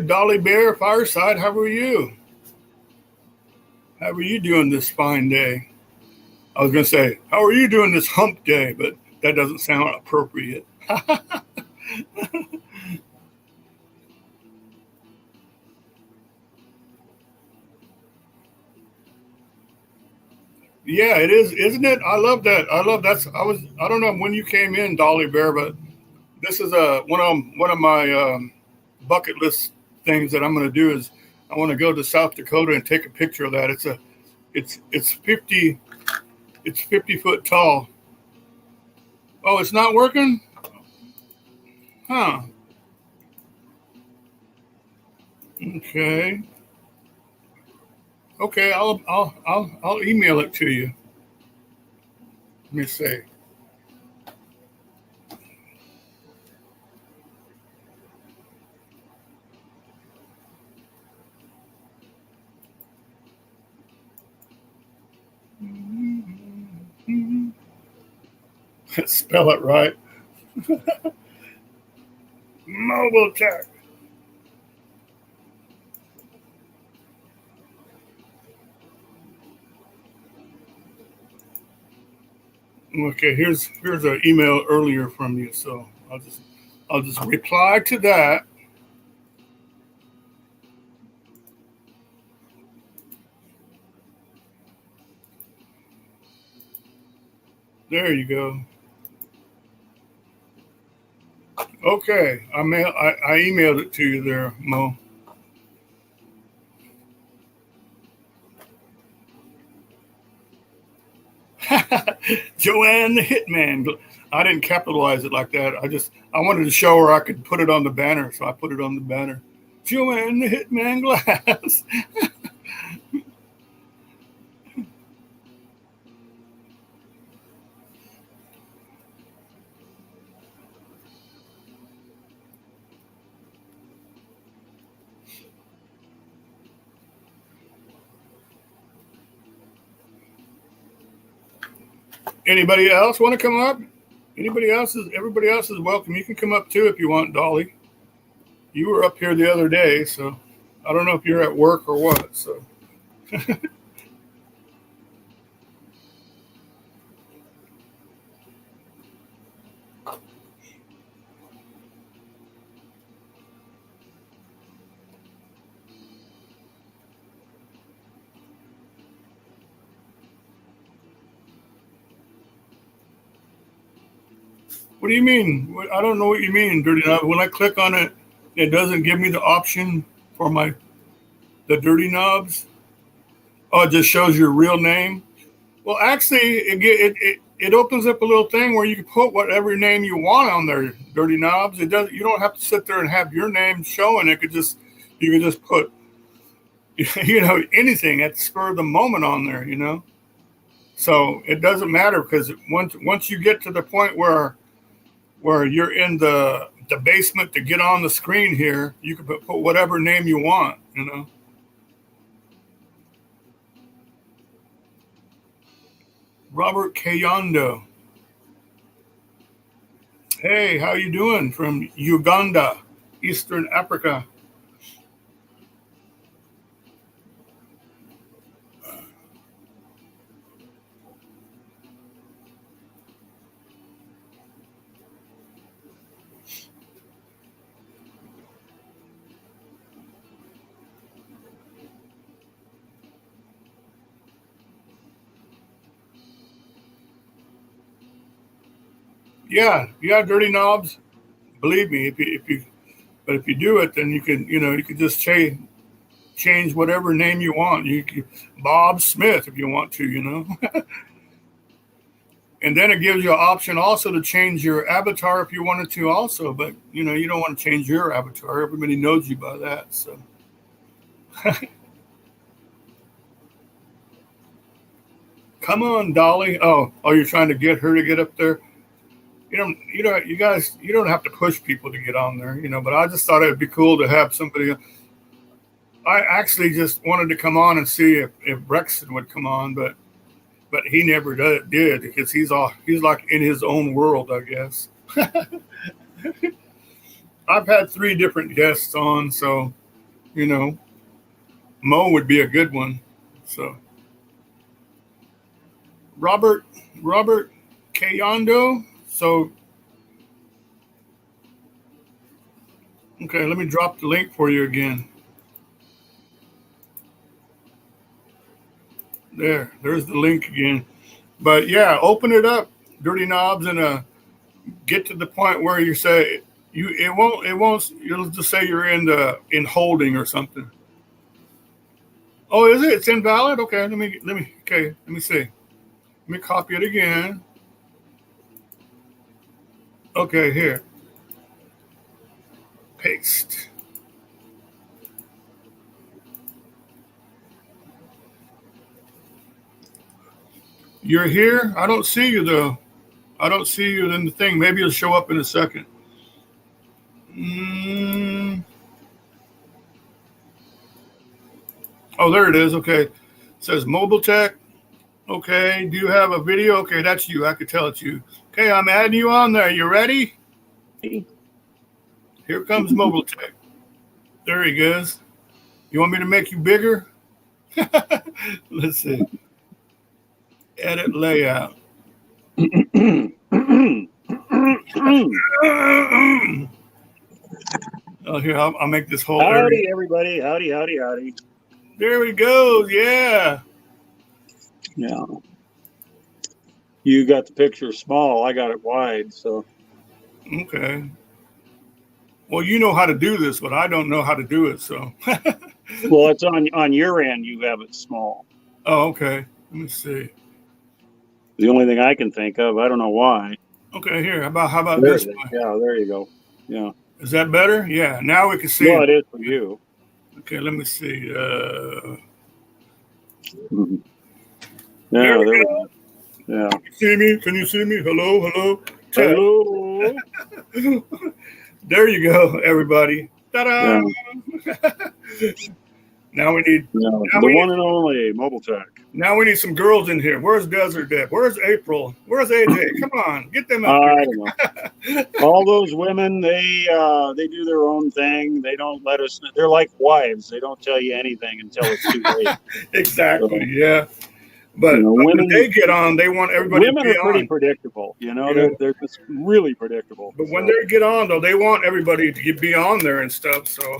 Dolly Bear Fireside. How are you? How are you doing this fine day? I was going to say, how are you doing this hump day? But that doesn't sound appropriate. Yeah, it is, isn't it? I love that. I don't know when you came in, Dolly Bear, but this is one of my bucket list things that I'm going to do is I want to go to South Dakota and take a picture of that. It's 50 foot tall. Oh, it's not working? Huh. Okay. Okay, I'll email it to you. Let me see. Spell it right. Mobile Tech. Okay, here's an email earlier from you, so I'll just reply to that. There you go. Okay, I emailed it to you there, Mo. Joanne the Hitman. I didn't capitalize it like that. I wanted to show her I could put it on the banner, so I put it on the banner. Joanne the Hitman Glass. Anybody else want to come up? Everybody else is welcome. You can come up too if you want, Dolly. You were up here the other day, so I don't know if you're at work or what. So. What do you mean? I don't know what you mean, Dirty Knob. When I click on it, it doesn't give me the option for the Dirty Knobs. Oh, it just shows your real name. Well, actually, it opens up a little thing where you can put whatever name you want on there, Dirty Knobs. You don't have to sit there and have your name showing. You can just put anything at the spur of the moment on there. So it doesn't matter because once you get to the point where you're in the basement to get on the screen here, you can put whatever name you want. Robert Kayondo. Hey, how you doing? From Uganda, Eastern Africa. Yeah, Dirty Knobs. Believe me, if you do it, then you can just change whatever name you want. You can, Bob Smith if you want to, you know. And then it gives you an option also to change your avatar if you wanted to also. But, you know, you don't want to change your avatar. Everybody knows you by that. So. Come on, Dolly. Oh, you're trying to get her to get up there. You guys, you don't have to push people to get on there, you know, but I just thought it'd be cool to have somebody. I actually just wanted to come on and see if Brexton would come on, but he never did because he's like in his own world, I guess. I've had 3 different guests on, so, you know, Mo would be a good one. So Robert Kayondo. So, okay, let me drop the link for you again. There's the link again. But yeah, open it up, Dirty Knobs, and get to the point where you say it won't. You'll just say you're in holding or something. Oh, is it? It's invalid. Okay, let me see. Let me copy it again. Okay, here. Paste. You're here? I don't see you, though. I don't see you in the thing. Maybe it'll show up in a second. Oh, there it is. Okay. It says Mobile Tech. Okay. Do you have a video? Okay, that's you. I could tell it's you. Okay, I'm adding you on there. You ready? Here comes Mobile Tech. There he goes. You want me to make you bigger? Let's see. Edit layout. Oh, here, I'll make this whole area. Howdy, everybody. Howdy. There we go. Yeah. Yeah. You got the picture small. I got it wide, so. Okay. Well, you know how to do this, but I don't know how to do it, so. Well, it's on your end. You have it small. Oh, okay. Let me see. The only thing I can think of. I don't know why. Okay, here. How about this one? Yeah, there you go. Yeah. Is that better? Yeah. Now we can see. Well, it is for you. Okay, let me see. Yeah, there we go. Yeah. Can you see me? Can you see me? Hello. Hello. There you go, everybody. Ta-da! Yeah. Now we need the one and only Mobile Tech. Now we need some girls in here. Where's Desert Deb? Where's April? Where's AJ? Come on, get them up I don't know. All those women, they do their own thing. They don't let us. They're like wives. They don't tell you anything until it's too late. Exactly. So, yeah. But, women, when they get on, they want everybody to be on. Women are pretty predictable. You know, yeah. they're just really predictable. But when they get on, though, they want everybody to be on there and stuff. So.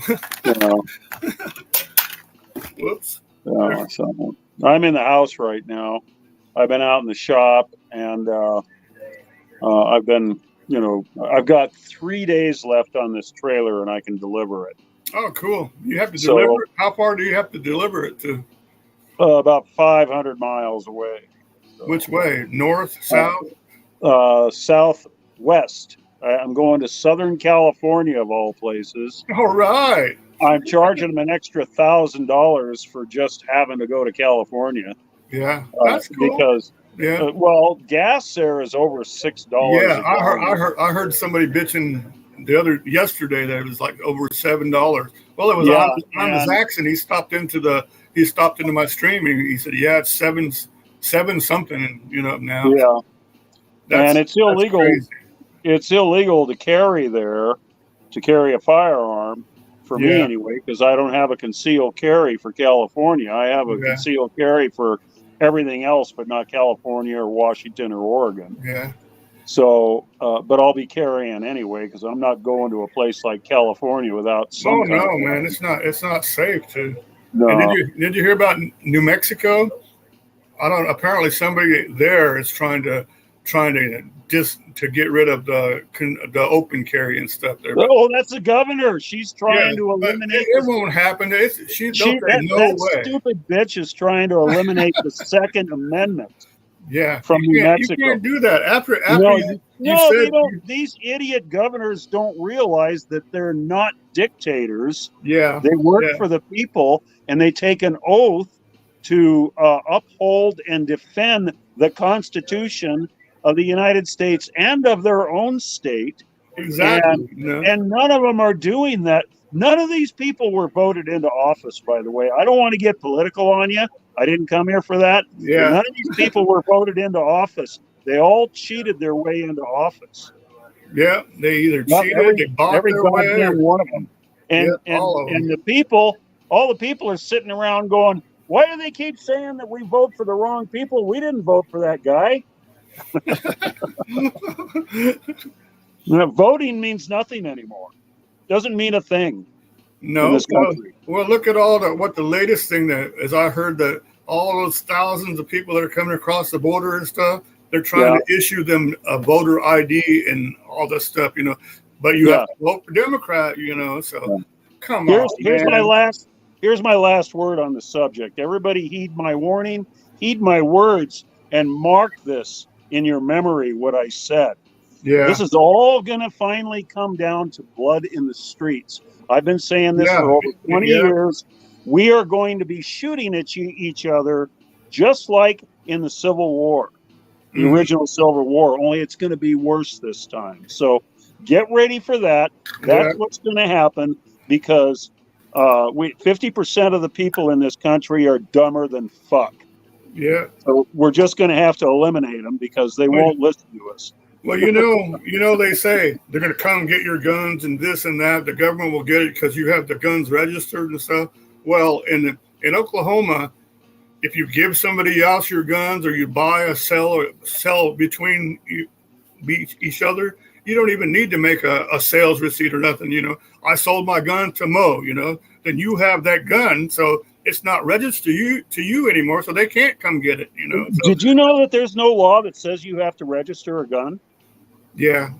Whoops. So I'm in the house right now. I've been out in the shop, and I've been, I've got 3 days left on this trailer, and I can deliver it. Oh, cool. You have to deliver it? How far do you have to deliver it to? About 500 miles away. So, which way? North, south? Southwest. I'm going to Southern California, of all places. All right. I'm charging them an extra $1,000 for just having to go to California. Yeah, that's cool. Because gas there is over $6. Yeah, I heard somebody bitching yesterday that it was like over $7. Well, it was on the Zaxxon. He stopped into my stream and he said, "Yeah, it's seven something." Now. Yeah, and it's illegal. It's illegal to carry a firearm. For me, anyway, because I don't have a concealed carry for California. I have a concealed carry for everything else, but not California or Washington or Oregon. Yeah. So, but I'll be carrying anyway because I'm not going to a place like California without some. Oh no, man! It's not safe to. No. And did you hear about New Mexico? Apparently somebody there is trying to trying to just to get rid of the open carry and stuff there. Oh, that's the governor. She's trying to eliminate. It won't happen. That stupid bitch is trying to eliminate the Second Amendment. Yeah, from New Mexico. You can't do that. After they don't. These idiot governors don't realize that they're not dictators. Yeah, they work for the people, and they take an oath to uphold and defend the Constitution of the United States and of their own state. Exactly. And none of them are doing that. None of these people were voted into office, by the way. I don't want to get political on you. I didn't come here for that. Yeah. None of these people were voted into office. They all cheated their way into office. Yeah, they either cheated, they bought their way. Every one of them. And the people, all the people are sitting around going, why do they keep saying that we vote for the wrong people? We didn't vote for that guy. Voting means nothing anymore. Doesn't mean a thing. No. In this country. Well, look at what the latest thing that, as I heard, that all those thousands of people that are coming across the border and stuff, they're trying to issue them a voter ID and all this stuff, But you have to vote for Democrat, So come on. Here's my last word on the subject. Everybody heed my warning, heed my words, and mark this in your memory what I said. Yeah. This is all going to finally come down to blood in the streets. I've been saying this for over 20 years. We are going to be shooting at each other just like in the Civil War, the original Civil War, only it's going to be worse this time. So get ready for that. That's what's going to happen because 50% of the people in this country are dumber than fuck. Yeah. So we're just going to have to eliminate them because they won't listen to us. Well, they say they're going to come get your guns and this and that. The government will get it because you have the guns registered and stuff. Well, in Oklahoma, if you give somebody else your guns or you buy or sell between each other, you don't even need to make a sales receipt or nothing. I sold my gun to Mo. Then you have that gun, so it's not registered to you anymore, so they can't come get it. So, did you know that there's no law that says you have to register a gun? Yeah.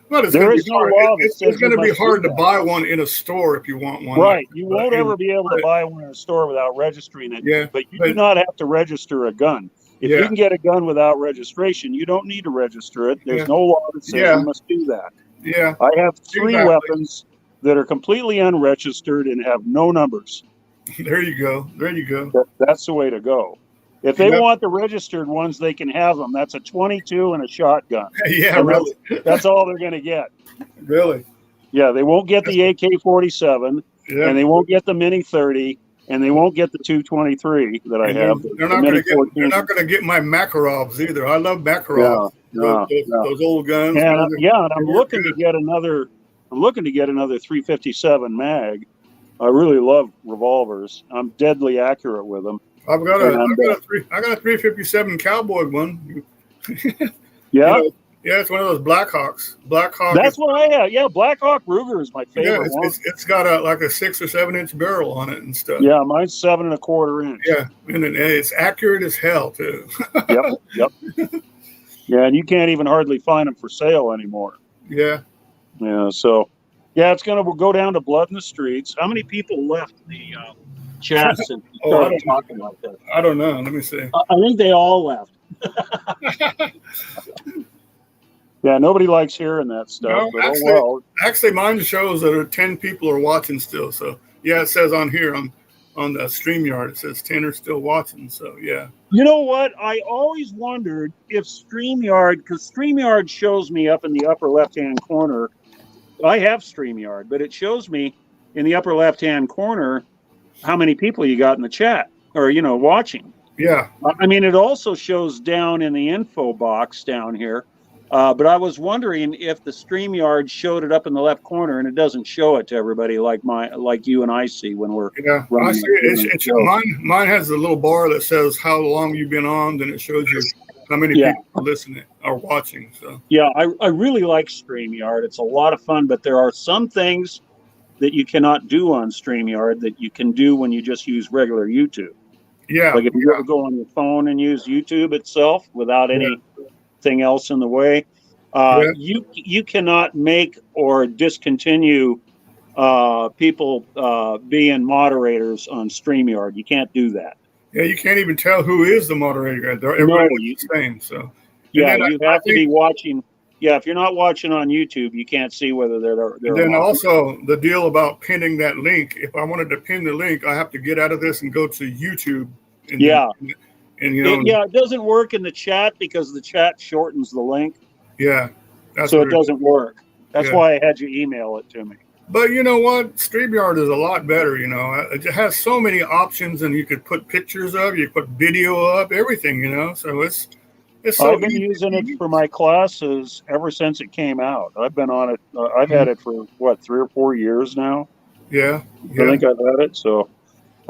Well, it's going to be hard to buy one in a store if you want one. Right. You won't ever be able to buy one in a store without registering it. Yeah. But you do not have to register a gun. If you can get a gun without registration, you don't need to register it. There's no law that says you must do that. Yeah. I have 3 weapons that are completely unregistered and have no numbers. There you go. That's the way to go. If they want the registered ones, they can have them. That's a 22 and a shotgun. Yeah, and really. That's all they're going to get. Really? Yeah, they won't get the AK-47, and they won't get the Mini 30, and they won't get the 223 that I have. They're not going to get my Makarovs either. I love Makarovs. Those old guns. And I'm looking to get another. I'm looking to get another 357 mag. I really love revolvers. I'm deadly accurate with them. I've got a 357 Cowboy one. Yeah. Yeah, it's one of those Blackhawks. That's what I have. Yeah, Blackhawk Ruger is my favorite one. It's got like a 6 or 7 inch barrel on it and stuff. Yeah, mine's 7 1/4 inch. Yeah, and it's accurate as hell too. Yep. Yeah, and you can't even hardly find them for sale anymore. Yeah. Yeah. So, it's going to go down to blood in the streets. How many people left the chat since we started talking like that? I don't know. Let me see. I think they all left. Yeah, nobody likes hearing that stuff. No, actually, mine shows that 10 people are watching still. So, it says on here on the StreamYard, it says 10 are still watching. So, yeah. You know what? I always wondered if StreamYard, because StreamYard shows me up in the upper left-hand corner. I have StreamYard, but it shows me in the upper left-hand corner how many people you got in the chat or, watching. Yeah. I mean, it also shows down in the info box down here. But I was wondering if the StreamYard showed it up in the left corner and it doesn't show it to everybody like you and I see when we're I see it. Mine has a little bar that says how long you've been on, then it shows you how many people are listening or watching. So I really like StreamYard. It's a lot of fun, but there are some things that you cannot do on StreamYard that you can do when you just use regular YouTube. Yeah. Like if you ever go on your phone and use YouTube itself without any everything else in the way. Yeah. You cannot make or discontinue people being moderators on StreamYard. You can't do that. Yeah, you can't even tell who is the moderator. Everybody No, looks the same. So, and yeah, then you I have to think, be watching. Yeah, if you're not watching on YouTube, you can't see whether they're and a then moderator. also the deal about pinning that link. If I wanted to pin the link, I have to get out of this and go to YouTube. And Yeah, then, and you know, it doesn't work in the chat because the chat shortens the link, yeah, that's so what it doesn't work. That's yeah. why I had you email it to me. But you know what? StreamYard is a lot better. You know, it has so many options, and you could put pictures up, you put video up, everything. You know, so it's so I've been easy using to it use. for my classes ever since it came out. I've been on it. I've had it for what, 3 or 4 years now. Yeah, I yeah, think I've had it. So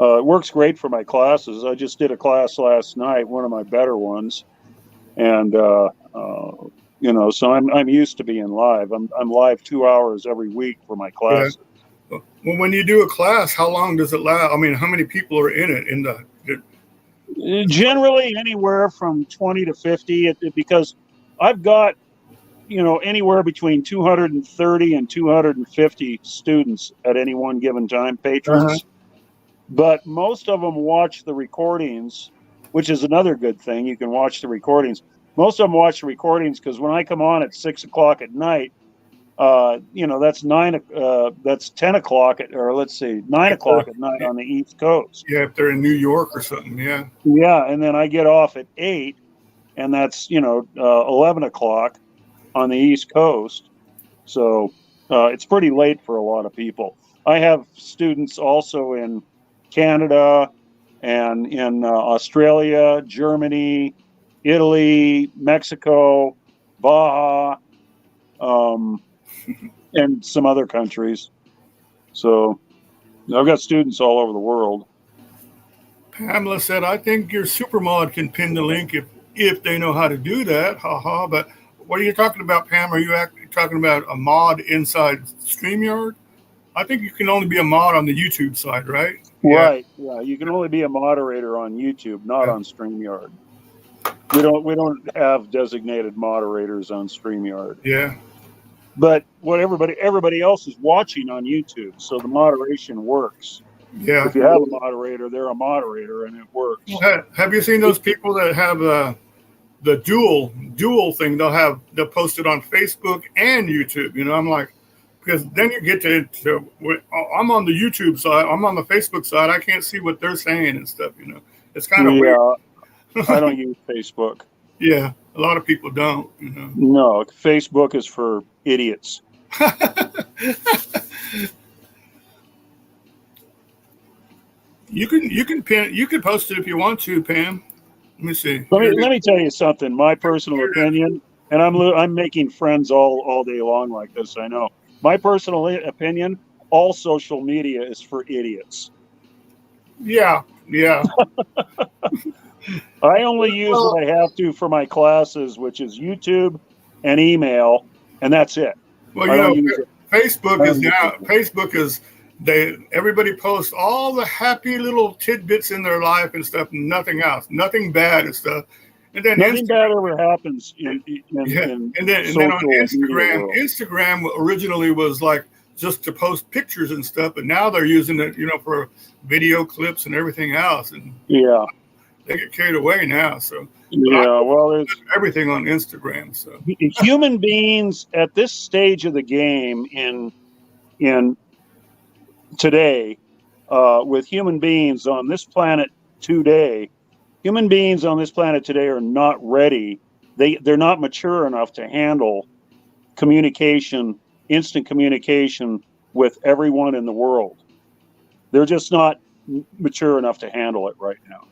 it works great for my classes. I just did a class last night, one of my better ones, and you know, so I'm used to being live. I'm live 2 hours every week for my yeah. classes. Well, when you do a class, how long does it last? I mean, how many people are in it? Generally, anywhere from 20 to 50, because I've got, you know, anywhere between 230 and 250 students at any one given time, Uh-huh. patrons. But most of them watch the recordings, which is another good thing. You can watch the recordings. Most of them watch the recordings because when I come on at 6 o'clock at night, you know, that's 10 o'clock or let's see, 9 o'clock at night on the East Coast. Yeah, if they're in New York or something, yeah. Yeah, and then I get off at 8, and that's, you know, 11 o'clock on the East Coast. So it's pretty late for a lot of people. I have students also in Canada and in Australia, Germany, Italy, Mexico, Baja, and some other countries. So I've got students all over the world. Pamela said, I think your supermod can pin the link if they know how to do that. Ha. But what are you talking about, Pam? Are you actually talking about a mod inside StreamYard? I think you can only be a mod on the YouTube side, right? Right. Yeah. You can only be a moderator on YouTube, not on StreamYard. We don't have designated moderators on StreamYard. Yeah. But what everybody else is watching on YouTube, so the moderation works. Yeah. If you have a moderator, they're a moderator, and it works. Have you seen those people that have the dual thing? They'll post it on Facebook and YouTube. You know, I'm like, because then you get to I'm on the YouTube side, I'm on the Facebook side. I can't see what they're saying and stuff. You know, it's kind of weird. I don't use Facebook. Yeah, a lot of people don't. You know. No, Facebook is for idiots. You can post it if you want to, Pam. Let me see. Let me tell you something. My personal opinion, and I'm making friends all day long like this. I know. My personal opinion: all social media is for idiots. Yeah. I only use what I have to for my classes, which is YouTube and email, and that's it. Well, you know, Facebook is everybody posts all the happy little tidbits in their life and stuff, and nothing else, nothing bad and stuff. And then nothing bad ever happens and then on Instagram originally was like just to post pictures and stuff, but now they're using it, you know, for video clips and everything else. And they get carried away now. So there's everything on Instagram. So human beings at this stage of the game in today, with human beings on this planet today, human beings on this planet today are not ready. They're not mature enough to handle communication, instant communication with everyone in the world. They're just not mature enough to handle it right now.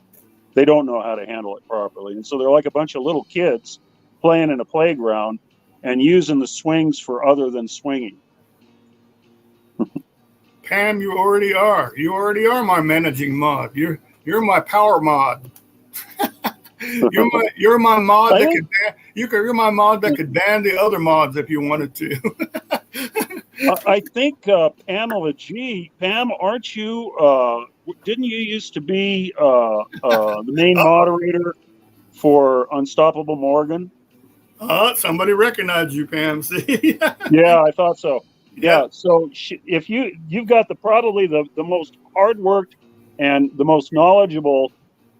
They don't know how to handle it properly. And so they're like a bunch of little kids playing in a playground and using the swings for other than swinging. Pam, you already are. You already are my managing mod. You're my power mod. You're my mod that could you're my mod that could ban the other mods if you wanted to. I think Pamela G. Pam, aren't you? Didn't you used to be the main moderator for Unstoppable Morgan? Somebody recognized you, Pam. See? Yeah, I thought so. Yeah. Yeah. So if you've got probably the most hard worked and the most knowledgeable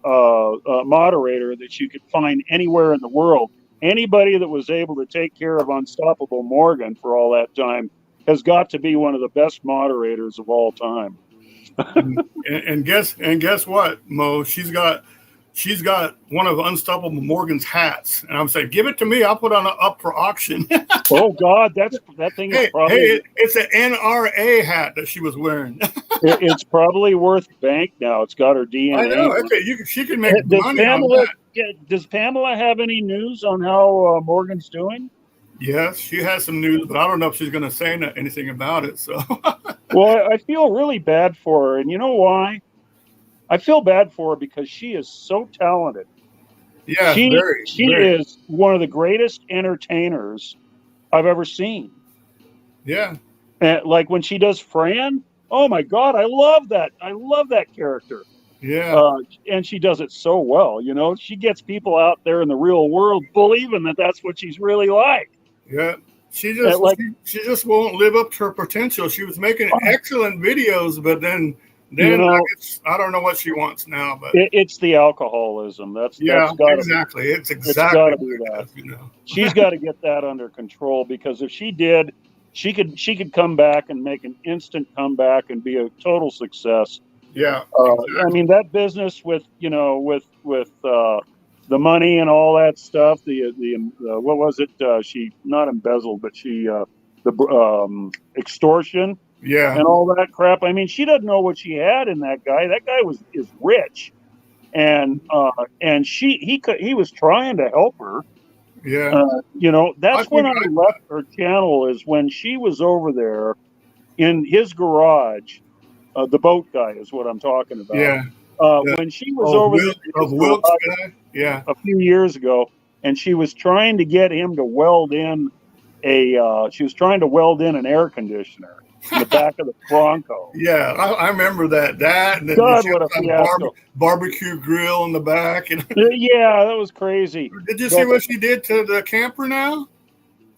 moderator that you could find anywhere in the world. Anybody that was able to take care of Unstoppable Morgan for all that time has got to be one of the best moderators of all time. and guess what, Mo? She's got one of Unstoppable Morgan's hats, and I'm saying, give it to me. I'll put on up for auction. Oh God, that thing is probably it's an NRA hat that she was wearing. It's probably worth bank now. It's got her DNA. I know. Okay, she can make money on that. Does Pamela have any news on how Morgan's doing? Yes, she has some news, but I don't know if she's going to say anything about it. So, well, I feel really bad for her, and you know why? I feel bad for her because she is so talented. Yeah, she very. is one of the greatest entertainers I've ever seen. Yeah, and like when she does Fran, oh my God, I love that. I love that character. Yeah, and she does it so well. You know, she gets people out there in the real world believing that that's what she's really like. Yeah, she just won't live up to her potential. She was making excellent videos, but then you know, I don't know what she wants now. But it's the alcoholism. That's exactly. It's got to be that. You know, she's got to get that under control, because if she did, she could come back and make an instant comeback and be a total success. Yeah, exactly. I mean, that business with the money and all that stuff. The what was it? She not embezzled, but she the extortion. Yeah, and all that crap. I mean, she doesn't know what she had in that guy. That guy is rich, and he was trying to help her. Yeah, you know, that's when I left her channel, is when she was over there in his garage. The boat guy is what I'm talking about. Yeah. When she was over there a few years ago, and she was trying to get him to weld in an air conditioner in the back of the Bronco. Yeah, I remember that. And then God, what a fiasco. Barbecue grill in the back. And yeah, that was crazy. Did you see what she did to the camper now?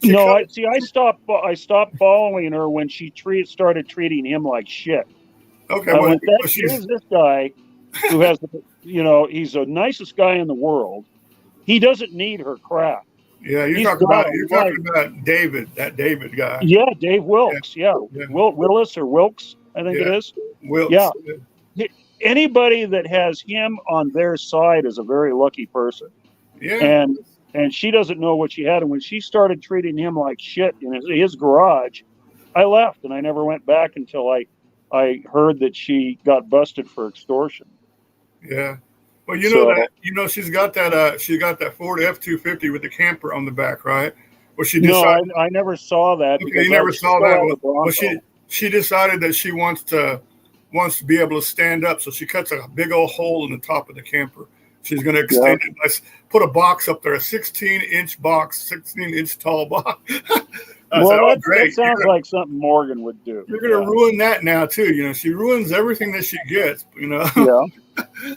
I stopped following her when she started treating him like shit. Okay, here's this guy who has, he's the nicest guy in the world. He doesn't need her crap. Yeah, you're talking about David, that David guy. Yeah, Dave Wilkes. Yeah. Willis or Wilkes, I think it is. Wilkes. Yeah. Anybody that has him on their side is a very lucky person. Yeah. And she doesn't know what she had. And when she started treating him like shit in his garage, I left, and I never went back until I heard that she got busted for extortion. Yeah. Well, she's got that Ford F-250 with the camper on the back, right? Well, I never saw that. Okay, you never saw that. Well, she decided that she wants to be able to stand up, so she cuts a big old hole in the top of the camper. She's going to extend it. Put a box up there, a 16-inch box, 16-inch tall box. That sounds like something Morgan would do. You're going to ruin that now too. She ruins everything that she gets. Yeah.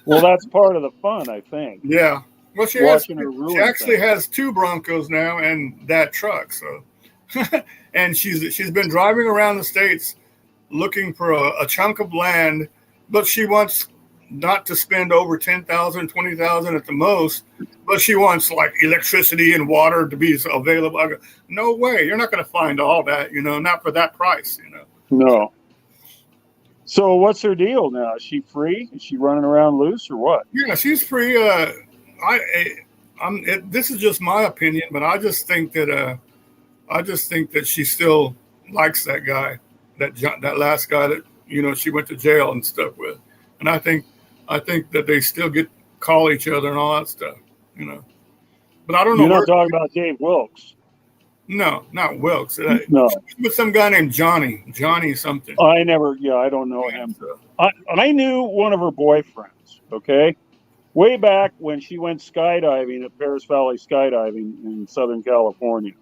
Well, that's part of the fun, I think. Yeah. Well, she actually has two Broncos now and that truck. So, and she's been driving around the States looking for a chunk of land, but she wants not to spend over $10,000, $20,000 at the most, but she wants like electricity and water to be available. I go, no way, you're not going to find all that, not for that price, No. So what's her deal now? Is she free? Is she running around loose or what? Yeah, she's free. This is just my opinion, but I just think that she still likes that guy, that last guy that she went to jail and stuff with, and I think that they still call each other and all that stuff, But I don't know. You're not talking about Dave Wilkes. No, not Wilkes. No, with some guy named Johnny something. I don't know him. I knew one of her boyfriends. Okay, way back when she went skydiving at Paris Valley Skydiving in Southern California.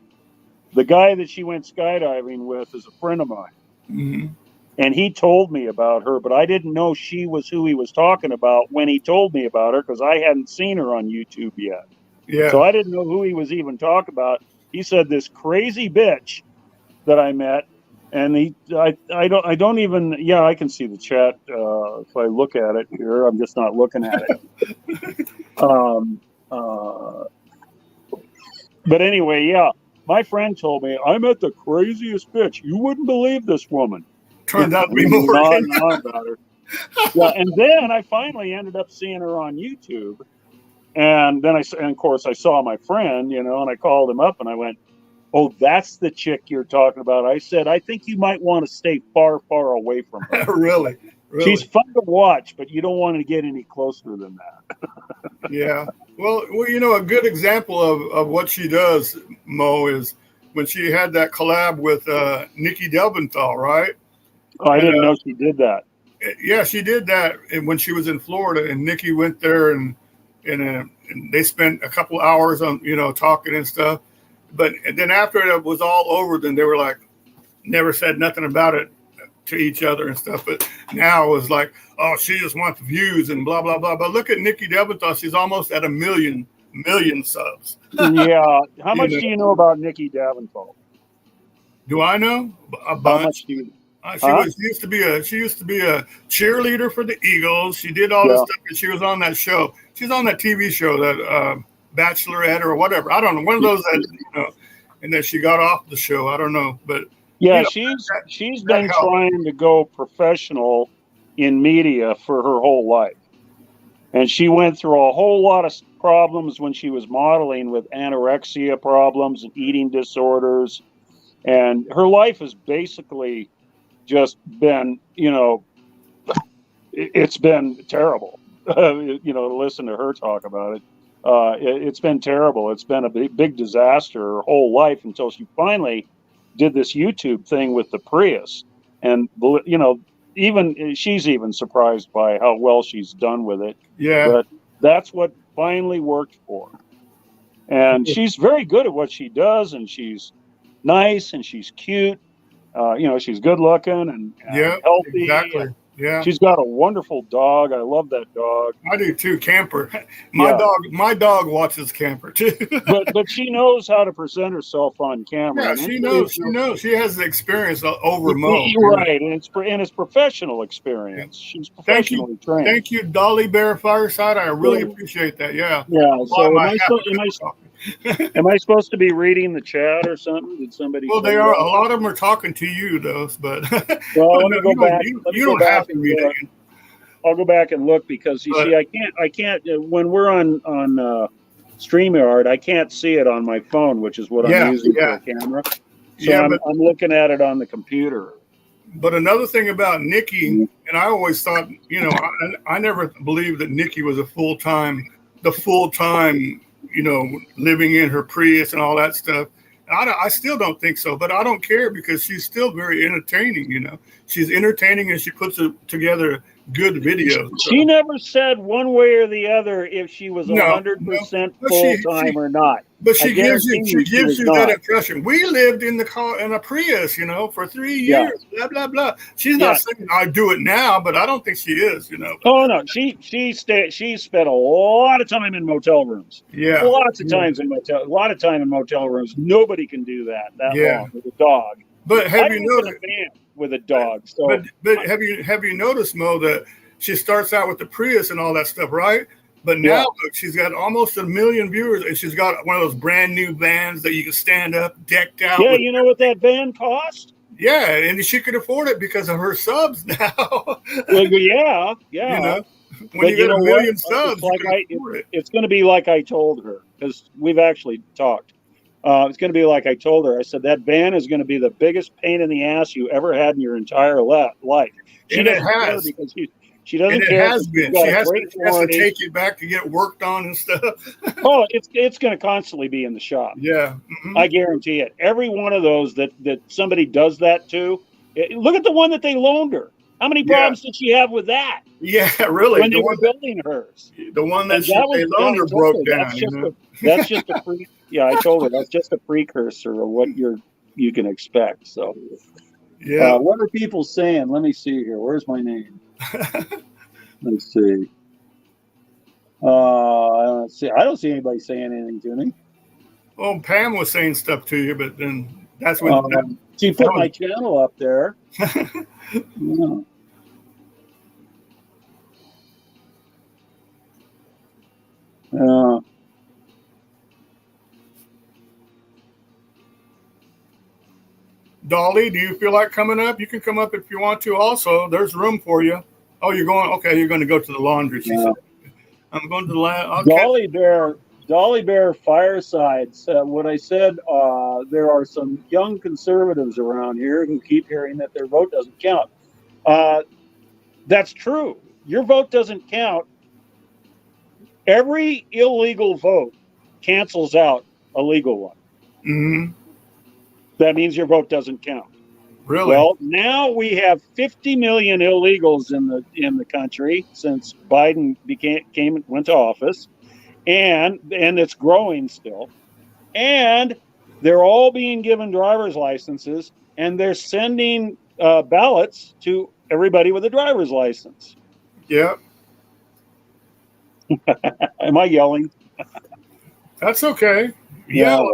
The guy that she went skydiving with is a friend of mine. Mm-hmm. And he told me about her, but I didn't know she was who he was talking about when he told me about her, because I hadn't seen her on YouTube yet. Yeah. So I didn't know who he was even talking about. He said this crazy bitch that I met, and I don't even, yeah, I can see the chat if I look at it here. I'm just not looking at it. But anyway, yeah, my friend told me I met the craziest bitch. You wouldn't believe this woman. Turned out to be more Morgan. about her. Yeah, and then I finally ended up seeing her on YouTube, and then and of course I saw my friend, you know, and I called him up and I went, "Oh, that's the chick you're talking about." I said, "I think you might want to stay far, far away from her." Really? She's fun to watch, but you don't want to get any closer than that. Yeah. Well, you know, a good example of what she does, Mo, is when she had that collab with Nikki Delventhal, right? Oh, I didn't know she did that. Yeah, she did that when she was in Florida, and Nikki went there, and they spent a couple hours on, you know, talking and stuff. But then after it was all over, then they were like, never said nothing about it to each other and stuff. But now it was like, oh, she just wants views and blah, blah, blah. But look at Nikki Delventhal. She's almost at a million subs. Yeah. How much do you know about Nikki Davenport? Do I know? A bunch. How much do you She used to be a cheerleader for the Eagles. She did all this stuff, and she was on that show. She's on that TV show, that Bachelorette or whatever. I don't know, one of those that, you know, and then she got off the show. I don't know, but yeah, you know, she's been trying to go professional in media for her whole life, and she went through a whole lot of problems when she was modeling, with anorexia problems and eating disorders, and her life has basically just been, you know, it's been terrible. You know, to listen to her talk about it, it's been terrible. It's been a big disaster her whole life until she finally did this YouTube thing with the Prius, and you know, even she's even surprised by how well she's done with it. Yeah, but that's what finally worked for her. And she's very good at what she does, and she's nice, and she's cute. You know, she's good looking and healthy. Exactly. Yeah, she's got a wonderful dog. I love that dog. I do too. Camper. My dog watches Camper too. but she knows how to present herself on camera. Yeah, she knows. She has the experience over Mo. Right, and it's professional experience. She's professionally trained. Thank you, Dolly Bear Fireside. I really appreciate that. Yeah. Yeah. So am I supposed to be reading the chat or something? Did somebody? Well, they are. A lot of them are talking to you, though. But well, let me go back. You don't have to read it. I'll go back and look, because you see, I can't when we're on StreamYard, I can't see it on my phone, which is what I'm using for a camera. So I'm looking at it on the computer. But another thing about Nikki, and I always thought, you know, I never believed that Nikki was the full time, you know, living in her Prius and all that stuff. I still don't think so, but I don't care, because she's still very entertaining. You know, she's entertaining, and she puts together good videos. She never said one way or the other if she was 100% full time or not. But she gives you that impression. We lived in a Prius, you know, for 3 years. Blah blah blah. She's not saying I do it now, but I don't think she is. You know. Oh no, she spent a lot of time in motel rooms. Yeah, lots of times in motel. A lot of time in motel rooms. Nobody can do that long with a dog. But have you noticed? With a dog. So, but have you noticed, Mo, that she starts out with the Prius and all that stuff, right? But now look, she's got almost 1 million viewers, and she's got one of those brand new vans that you can stand up, decked out. Yeah, you know what that van cost? Yeah, and she could afford it because of her subs now. Well, yeah. You know, when you get 1 million subs, it's going to be like I told her, because we've actually talked. It's going to be like I told her. I said, that van is going to be the biggest pain in the ass you ever had in your entire life. She doesn't care, because she doesn't care. It has been. She has to take it back to get worked on and stuff. Oh, it's going to constantly be in the shop. Yeah. Mm-hmm. I guarantee it. Every one of those that somebody does that to, look at the one that they loaned her. How many problems did she have with that? Yeah, really. When they were building hers. The one that they loaned her broke down. That's just a I told her that's just a precursor of what you can expect. So, what are people saying? Let me see here. Where's my name? Let's see. See, I don't see anybody saying anything to me. Well, Pam was saying stuff to you, but then that's when she put my channel up there. Yeah. Dolly, do you feel like coming up? You can come up if you want to. Also, there's room for you. Oh, you're going. Okay, you're going to go to the laundry. She said, "I'm going to the lab." Dolly Bear Firesides. What I said, there are some young conservatives around here who keep hearing that their vote doesn't count. That's true. Your vote doesn't count. Every illegal vote cancels out a legal one. Mm-hmm. That means your vote doesn't count. Really? Well, now we have 50 million illegals in the country since Biden went to office, and it's growing still. And they're all being given driver's licenses, and they're sending ballots to everybody with a driver's license. Yeah. Am I yelling? That's okay. Yeah.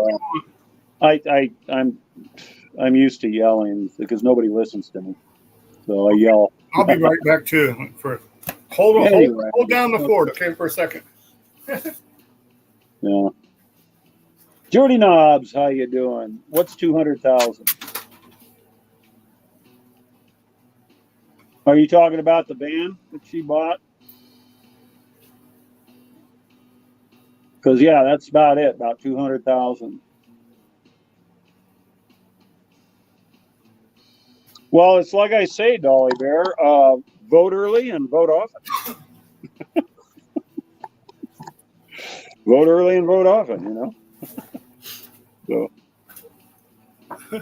I'm used to yelling because nobody listens to me, so I yell. I'll be right back too. Hold down the fort, okay, for a second. Yeah. Jody Knobs, how you doing? What's 200,000? Are you talking about the van that she bought? Because yeah, that's about it. About 200,000. Well, it's like I say, Dolly Bear, vote early and vote often. Vote early and vote often, you know? So.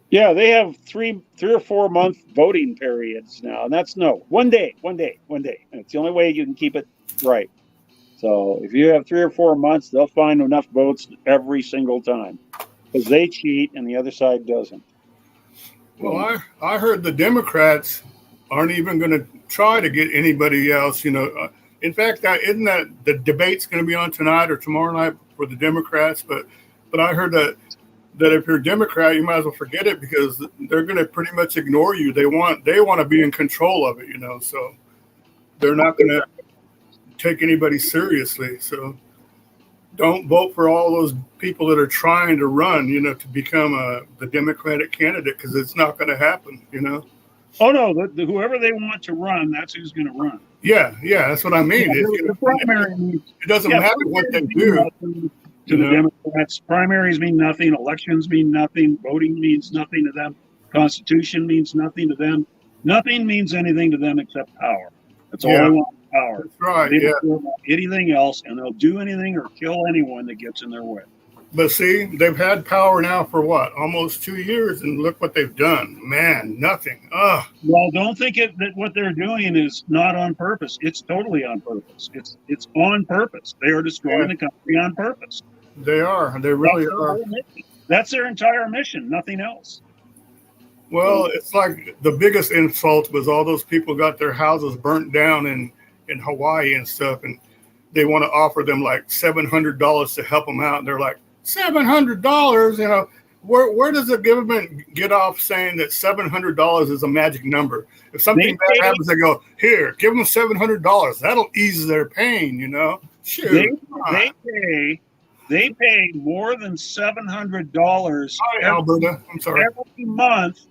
Yeah, they have three or 4 month voting periods now, and that's one day. And it's the only way you can keep it right. So if you have 3 or 4 months, they'll find enough votes every single time. Because they cheat and the other side doesn't. Well, I heard the Democrats aren't even going to try to get anybody else. You know, in fact, isn't that the debate's going to be on tonight or tomorrow night for the Democrats? But I heard that if you're a Democrat, you might as well forget it because they're going to pretty much ignore you. They want to be in control of it. You know, so they're not going to take anybody seriously. So. Don't vote for all those people that are trying to run, you know, to become the Democratic candidate because it's not going to happen, you know. Oh no, whoever they want to run, that's who's going to run. Yeah, that's what I mean. It doesn't matter what they do. To the Democrats, primaries mean nothing. Elections mean nothing. Voting means nothing to them. Constitution means nothing to them. Nothing means anything to them except power. That's all they want. Power. That's right. They don't want anything else, and they'll do anything or kill anyone that gets in their way. But see, they've had power now for what? Almost 2 years, and look what they've done. Man, nothing. Ugh. Well, don't think that what they're doing is not on purpose. It's totally on purpose. It's on purpose. They are destroying the country on purpose. They are. They really are. That's their entire mission. Nothing else. Well, it's like the biggest insult was all those people got their houses burnt down in Hawaii and stuff, and they want to offer them like $700 to help them out. And they're like, $700, you know, where does the government get off saying that $700 is a magic number? If something bad happens, they go, here, give them $700. That'll ease their pain, you know. Shoot, they pay more than $700 Alberta. I'm sorry. every month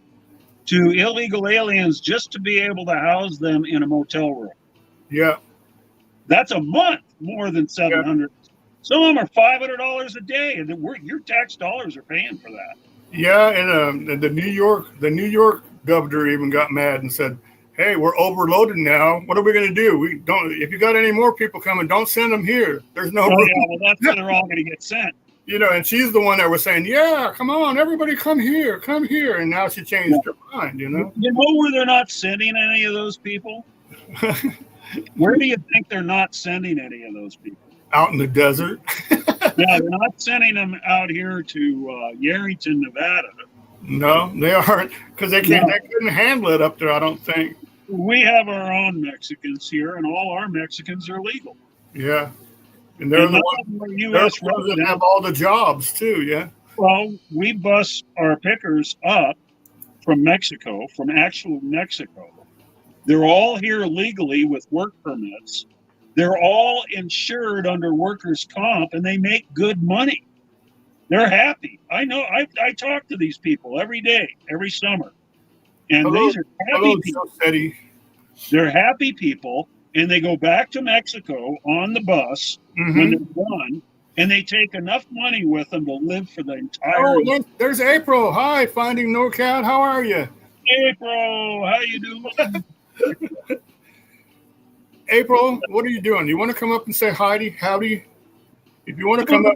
to illegal aliens just to be able to house them in a motel room. Yeah. That's a month more than $700. Yeah. Some of them are $500 a day, and your tax dollars are paying for that. Yeah, and the New York governor even got mad and said, "Hey, we're overloaded now. What are we going to do? We don't. If you got any more people coming, don't send them here. There's no room." Yeah, well, that's when they're all going to get sent. You know, and she's the one that was saying, "Yeah, come on, everybody, come here," and now she changed her mind. You know where they're not sending any of those people. Where do you think they're not sending any of those people? Out in the desert. Yeah, they're not sending them out here to Yerington, Nevada. No, they aren't, because they couldn't handle it up there, I don't think. We have our own Mexicans here, and all our Mexicans are legal. Yeah. And they're the ones that have all the jobs too, yeah. Well, we bus our pickers up from Mexico, from actual Mexico. They're all here legally with work permits. They're all insured under workers' comp, and they make good money. They're happy. I know. I talk to these people every day, every summer, and these are happy people. They're happy people, and they go back to Mexico on the bus when they're done, and they take enough money with them to live for the entire year. There's April. Hi, Finding NorCal. How are you? April, how you doing? April, what are you doing? You want to come up and say howdy? If you want to come up,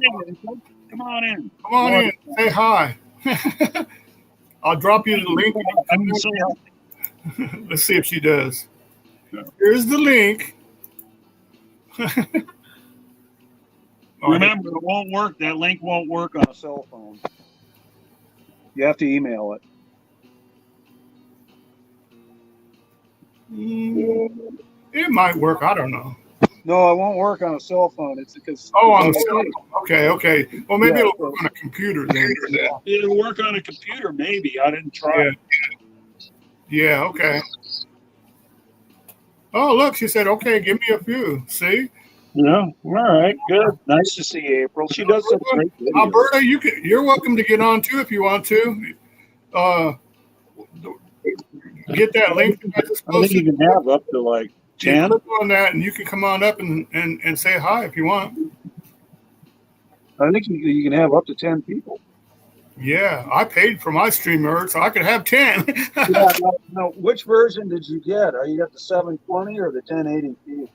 come on in. Come on in. Say hi. I'll drop you the link. I'm going to say hi. Let's see if she does. No. Here's the link. Remember, it won't work. That link won't work on a cell phone. You have to email it. It might work. I don't know. No, it won't work on a cell phone. It's because on a cell phone. Okay. Well, maybe it'll work on a computer then. It'll work on a computer, maybe. I didn't try. Yeah. Okay. Oh, look, she said, "Okay, give me a few." See? Yeah. All right. Good. Nice to see April. She does some great videos. Alberta, you're welcome to get on too if you want to. Get that link. I think you can have up to like 10. Click on that, and you can come on up and say hi if you want. I think you can have up to 10 people. Yeah, I paid for my StreamYard, so I could have 10. No, which version did you get? Are you got the 720 or the 1080p?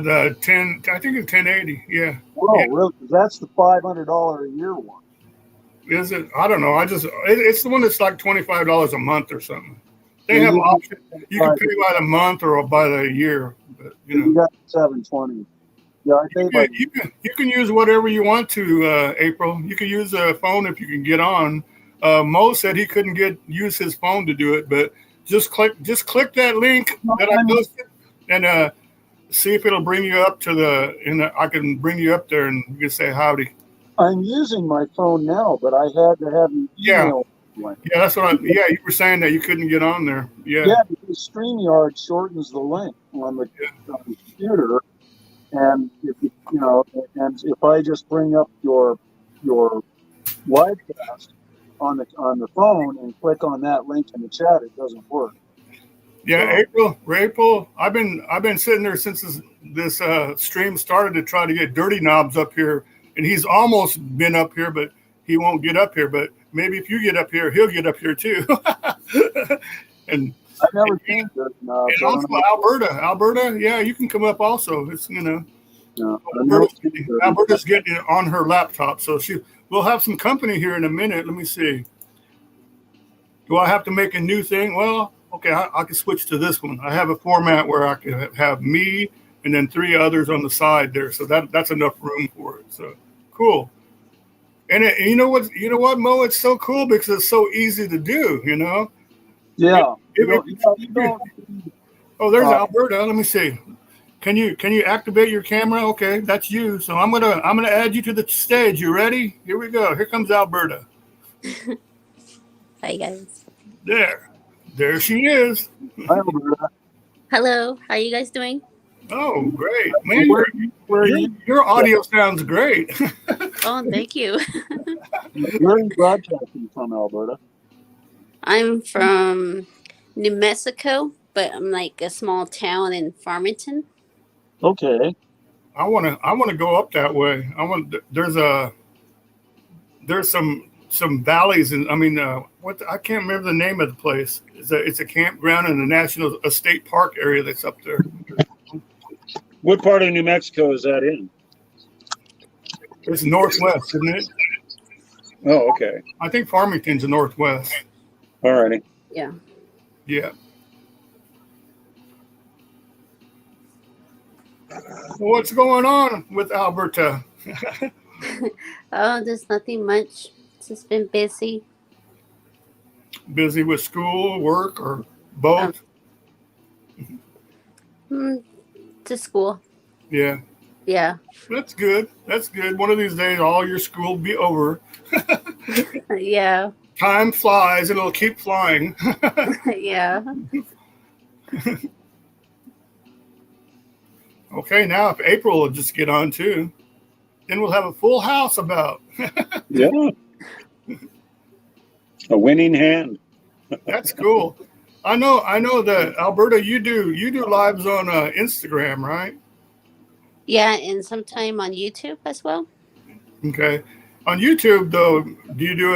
The 10. I think it's 1080. Yeah. Oh, yeah. Really? That's the $500 a year one. Is it? I don't know. It's the one that's like $25 a month or something. They have options. You can pay by the month or by the year. But you got 720. Yeah, I think you can use whatever you want to, April. You can use a phone if you can get on. Mo said he couldn't use his phone to do it, but just click that link that I posted and see if it'll bring you up to I can bring you up there and you can say howdy. I'm using my phone now, but I had to have an email. Yeah, that's what you were saying that you couldn't get on there. Yeah, because StreamYard shortens the link on the computer. And if I just bring up your livecast on the phone and click on that link in the chat, it doesn't work. Yeah, April, I've been sitting there since this stream started to try to get Dirty Knobs up here, and he's almost been up here, but he won't get up here. But maybe if you get up here, he'll get up here too. And I've never seen Dirty Knobs. And also Alberta, yeah, you can come up also. It's Alberta's getting it on her laptop, so we'll have some company here in a minute. Let me see. Do I have to make a new thing? Well, okay, I can switch to this one. I have a format where I can have me and then 3 others on the side there, so that's enough room for it. So cool. And you know what, Mo? It's so cool because it's so easy to do. Yeah. Oh, there's Alberta. Let me see. Can you activate your camera? Okay, that's you. So I'm gonna add you to the stage. You ready? Here we go. Here comes Alberta. Hi guys. There she is. Hi, Alberta. Hello. How are you guys doing? Oh, great, man! Your audio sounds great. Oh, thank you. Where are you broadcasting from, Alberta? I'm from New Mexico, but I'm like a small town in Farmington. Okay. I want to go up that way. There's some valleys and I can't remember the name of the place. It's a campground in the National State Park area that's up there. What part of New Mexico is that in? It's northwest, isn't it? Oh, okay. I think Farmington's the northwest. All righty. Yeah. Yeah. What's going on with Alberta? Oh, there's nothing much. It's just been busy. Busy with school, work, or both? To school. Yeah. Yeah. That's good. That's good. One of these days, all your school will be over. Yeah. Time flies and it'll keep flying. Yeah. Okay, now if April will just get on too, then we'll have a full house about. Yeah. A winning hand. That's cool. I know that Alberta, you do lives on Instagram, right? Yeah, and sometime on YouTube as well. Okay. On YouTube though, do you do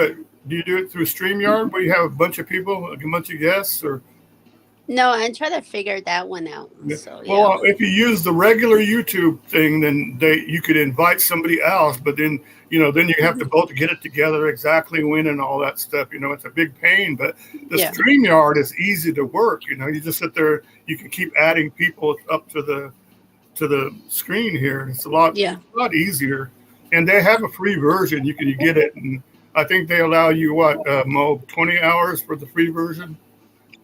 it through StreamYard where you have a bunch of people, like a bunch of guests, or? No, I try to figure that one out. So yeah. Well, if you use the regular YouTube thing, then you could invite somebody else, but then then you have to both get it together exactly when and all that stuff. It's a big pain, but the StreamYard is easy to work. You just sit there, you can keep adding people up to the screen here. It's a lot easier, and they have a free version. You can get it, and I think they allow you Mo, 20 hours for the free version.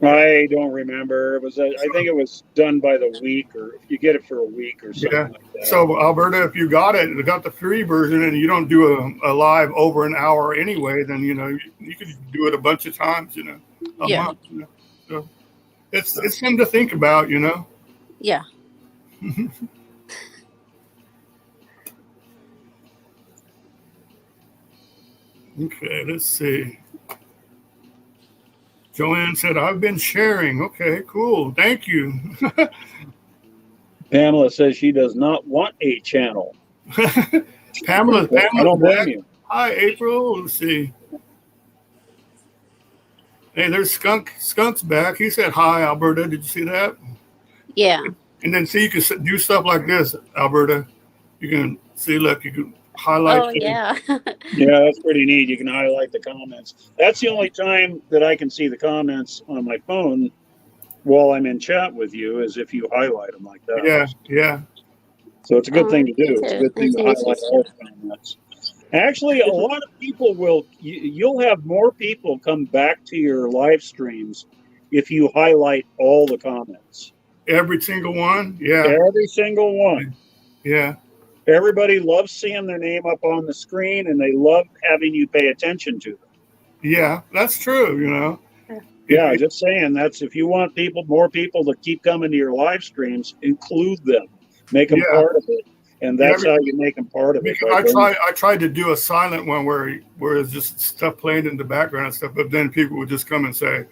I don't remember. It was I think it was done by the week, or if you get it for a week or something like that. So Alberta, if you got the free version and you don't do a live over an hour anyway, then you could do it a bunch of times, a month. So it's something to think about, Yeah. Okay, let's see. Joanne said, I've been sharing. Okay, cool. Thank you. Pamela says she does not want a channel. Pamela, I don't blame you. Hi, April. Let's see. Hey, there's Skunk's back. He said, hi, Alberta. Did you see that? Yeah. And then see, you can do stuff like this, Alberta. You can see, look, you can highlight. Oh, yeah. Yeah, that's pretty neat. You can highlight the comments. That's the only time that I can see the comments on my phone while I'm in chat with you, is if you highlight them like that. Yeah, yeah. So it's a good thing to do. It's a good thing to highlight all the comments. Actually, a lot of people you'll have more people come back to your live streams if you highlight all the comments. Every single one? Yeah. Every single one. Yeah. Everybody loves seeing their name up on the screen, and they love having you pay attention to them. Yeah, that's true, Yeah, just saying, that's if you want more people to keep coming to your live streams, include them. Make them part of it. And that's how you make them part of it. I tried to do a silent one where it's just stuff playing in the background and stuff, but then people would just come and say,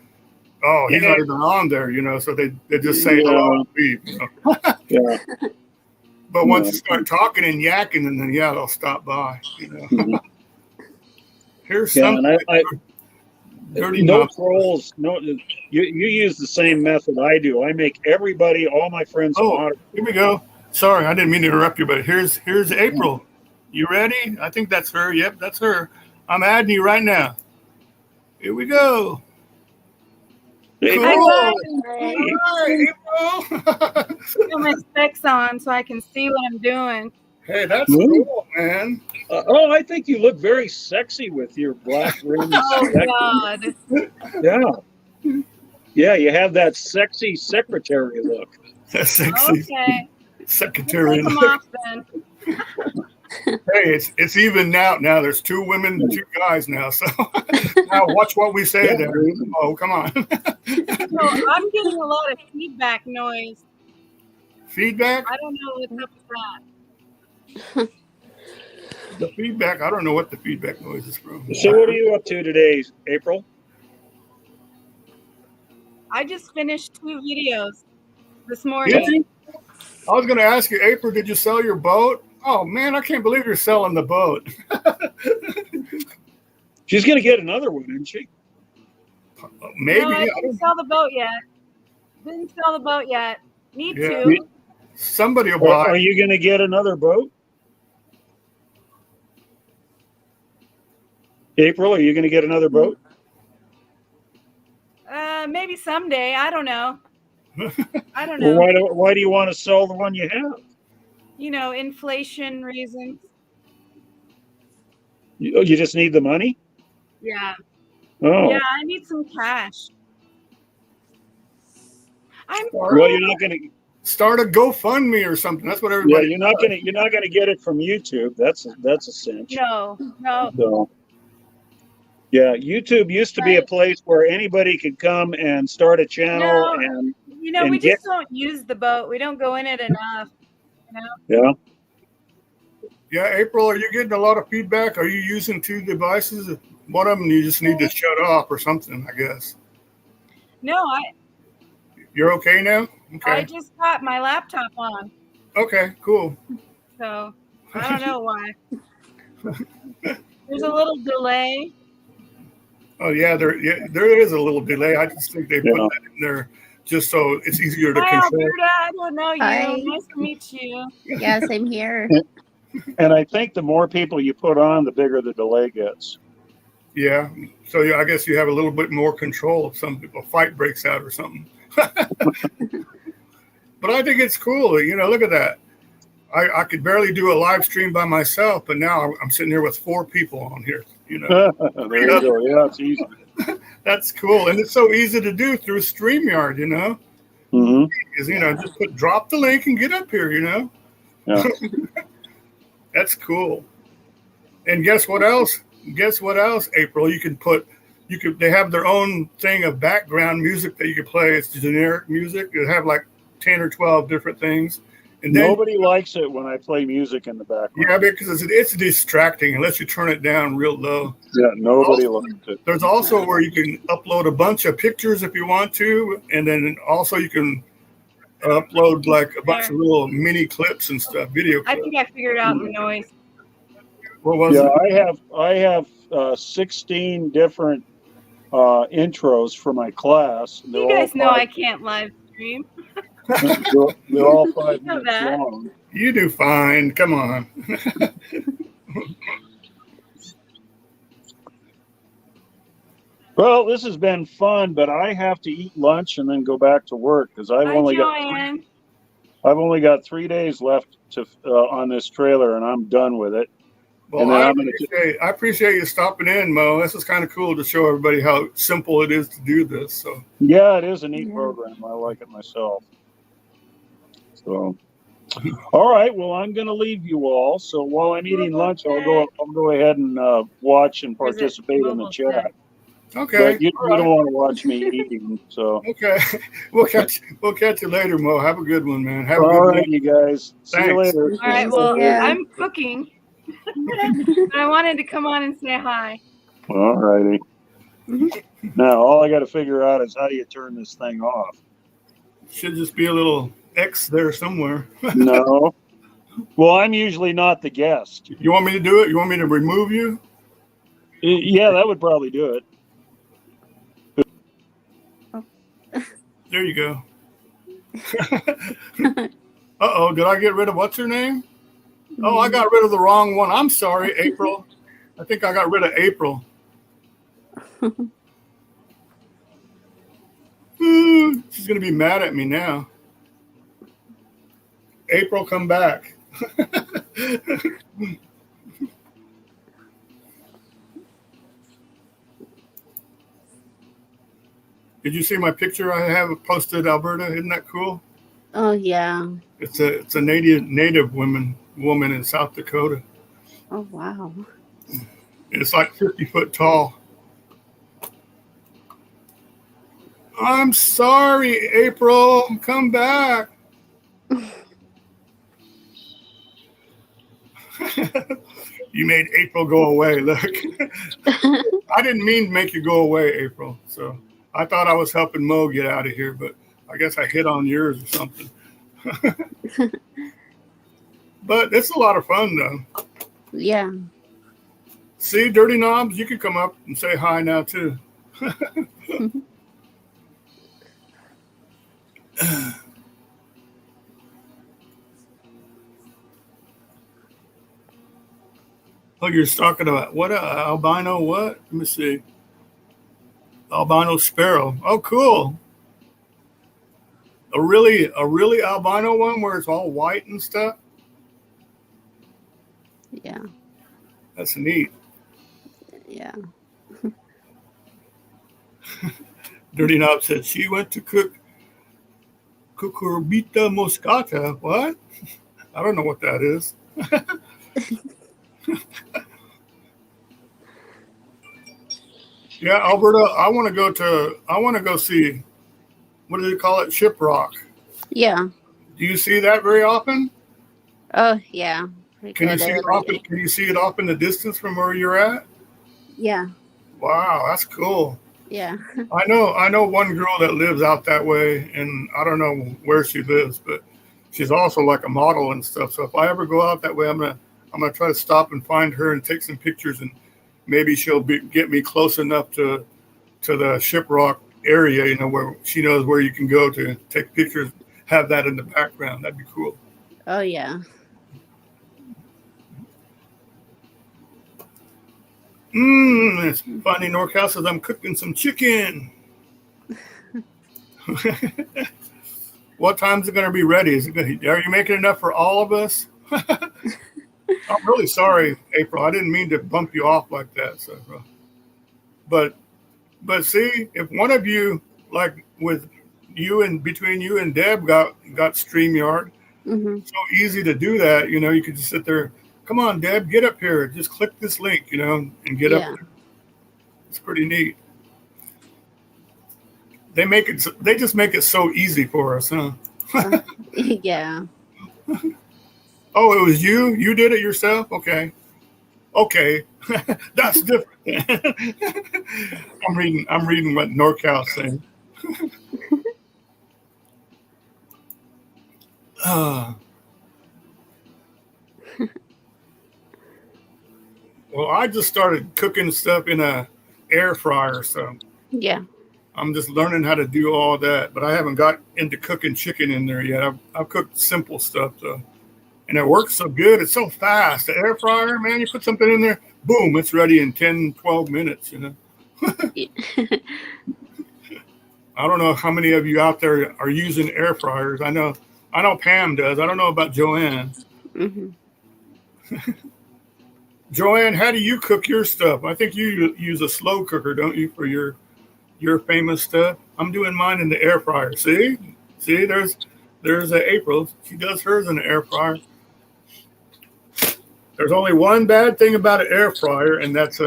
oh, he's not even on there, so they just say hello and leave. Yeah. But once you start talking and yakking, and then they'll stop by. Here's something. No trolls. No, you use the same method I do. I make everybody, all my friends. Oh, here we go. Sorry, I didn't mean to interrupt you, but here's April. You ready? I think that's her. Yep, that's her. I'm adding you right now. Here we go. Cool. Hi, April. Put my specs on so I can see what I'm doing. Hey, that's cool, man. I think you look very sexy with your black rim. Oh, God. Yeah. Yeah, you have that sexy secretary look. That's sexy. Okay. Secretary look. Off, then. Hey, it's even now. Now there's 2 women, 2 guys now. So now watch what we say there. Oh, come on. So I'm getting a lot of feedback noise. Feedback? I don't know what's up with that. The feedback, I don't know what the feedback noise is from. So what are you up to today, April? I just finished 2 videos this morning. Did you? I was going to ask you, April, did you sell your boat? Oh, man, I can't believe you're selling the boat. She's going to get another one, isn't she? Maybe. No, I didn't sell the boat yet. Need to. Somebody will buy. Are you going to get another boat? April, are you going to get another boat? Maybe someday. I don't know. I don't know. Well, why do you want to sell the one you have? Inflation reasons. You just need the money? Yeah. Oh. Yeah, I need some cash. Well, you're not going to start a GoFundMe or something. That's what everybody. Yeah, you're not gonna get it from YouTube. That's a cinch. No. So, yeah, YouTube used to be a place where anybody could come and start a channel and we just don't use the boat. We don't go in it enough. Yeah. Yeah, April, are you getting a lot of feedback? Are you using 2 devices? One of them you just need to shut off or something, I guess. No, You're okay now? Okay. I just got my laptop on. Okay, cool. So I don't know why. There's a little delay. Oh yeah, there is a little delay. I just think they put that in there just so it's easier to Hi, control. Alberta. I don't know you. Hi. Nice to meet you. Yeah, same here. And I think the more people you put on, the bigger the delay gets. Yeah. So I guess you have a little bit more control if some people fight breaks out or something. But I think it's cool. Look at that. I could barely do a live stream by myself, but now I'm sitting here with 4 people on here. There you go. Yeah, it's easy. That's cool, and it's so easy to do through StreamYard. Mm-hmm. Because just drop the link and get up here. Yeah. That's cool. And guess what else? April, they have their own thing of background music that you can play. It's generic music. You have like 10 or 12 different things. And then, nobody likes it when I play music in the background. Yeah, because it's distracting unless you turn it down real low. Yeah, nobody likes it. There's also where you can upload a bunch of pictures if you want to, and then also you can upload like a bunch of little mini clips and stuff, video clips. I think I figured out the noise. What was it? I have 16 different intros for my class. You guys know I can't live stream. They're all 5 know minutes that. long. You do fine. Come on. Well, this has been fun, but I have to eat lunch and then go back to work because I've only got 3 days left to on this trailer, and I'm done with it. Well, I appreciate you stopping in, Mo. This is kind of cool to show everybody how simple it is to do this. So yeah, it is a neat program. I like it myself. So, all right. Well, I'm going to leave you all. So while I'm eating lunch, I'll go ahead and watch and participate in the chat. Okay. But you don't want to watch me eating. So okay, we'll catch you later, Mo. Have a good one, man. Have a all good right, you guys. See you later. All right. Well, I'm cooking. But I wanted to come on and say hi. All righty. Now, all I got to figure out is how do you turn this thing off? Should just be a little X there somewhere. No. Well, I'm usually not the guest. You want me to do it? You want me to remove you? Yeah, that would probably do it. There you go. Uh-oh, did I get rid of what's her name? Oh, I got rid of the wrong one. I'm sorry, April. I think I got rid of April. She's going to be mad at me now. April, come back. Did you see my picture I have posted, Alberta? Isn't that cool? Oh yeah. It's a native woman in South Dakota. Oh wow. And it's like 50 foot tall. I'm sorry, April. Come back. You made April go away. Look. I didn't mean to make you go away, April. So I thought I was helping Mo get out of here, but I guess I hit on yours or something. But it's a lot of fun, though. Yeah. See, Dirty Knobs, you can come up and say hi now, too. Oh, you're talking about what? Albino what? Let me see. Albino sparrow. Oh, cool. A really albino one where it's all white and stuff? Yeah. That's neat. Yeah. Dirty Knob said she went to cucurbita moscata. What? I don't know what that is. Yeah, Alberta, I want to go see, what do they call it? Shiprock. Yeah. Do you see that very often? Oh, yeah. Can you see it off in the distance from where you're at? Yeah. Wow, that's cool. Yeah. I know one girl that lives out that way, and I don't know where she lives, but she's also like a model and stuff. So if I ever go out that way, I'm gonna try to stop and find her and take some pictures, and maybe she'll get me close enough to the Shiprock area, you know, where she knows where you can go to take pictures, have that in the background. That'd be cool. Oh, yeah. It's funny. NorCal says I'm cooking some chicken. What time is it going to be ready? Are you making enough for all of us? I'm really sorry, April. I didn't mean to bump you off like that. So, but see, if one of you, like with you and between you and Deb, got StreamYard, so easy to do that. You know, you could just sit there. Come on, Deb, get up here. Just click this link, you know, and get up there. It's pretty neat. They just make it so easy for us, huh? Yeah. Oh, it was you? You did it yourself? Okay. That's different. I'm reading what NorCal's saying. Well, I just started cooking stuff in a air fryer, so yeah, I'm just learning how to do all that. But I haven't got into cooking chicken in there yet. I've cooked simple stuff though, and it works so good. It's so fast. The air fryer, man, you put something in there, boom, it's ready in 10, 12 minutes. You know. I don't know how many of you out there are using air fryers. I know Pam does. I don't know about Joanne. Joanne, how do you cook your stuff? I think you use a slow cooker, don't you, for your famous stuff? I'm doing mine in the air fryer. See, there's April. She does hers in the air fryer. There's only one bad thing about an air fryer, and that's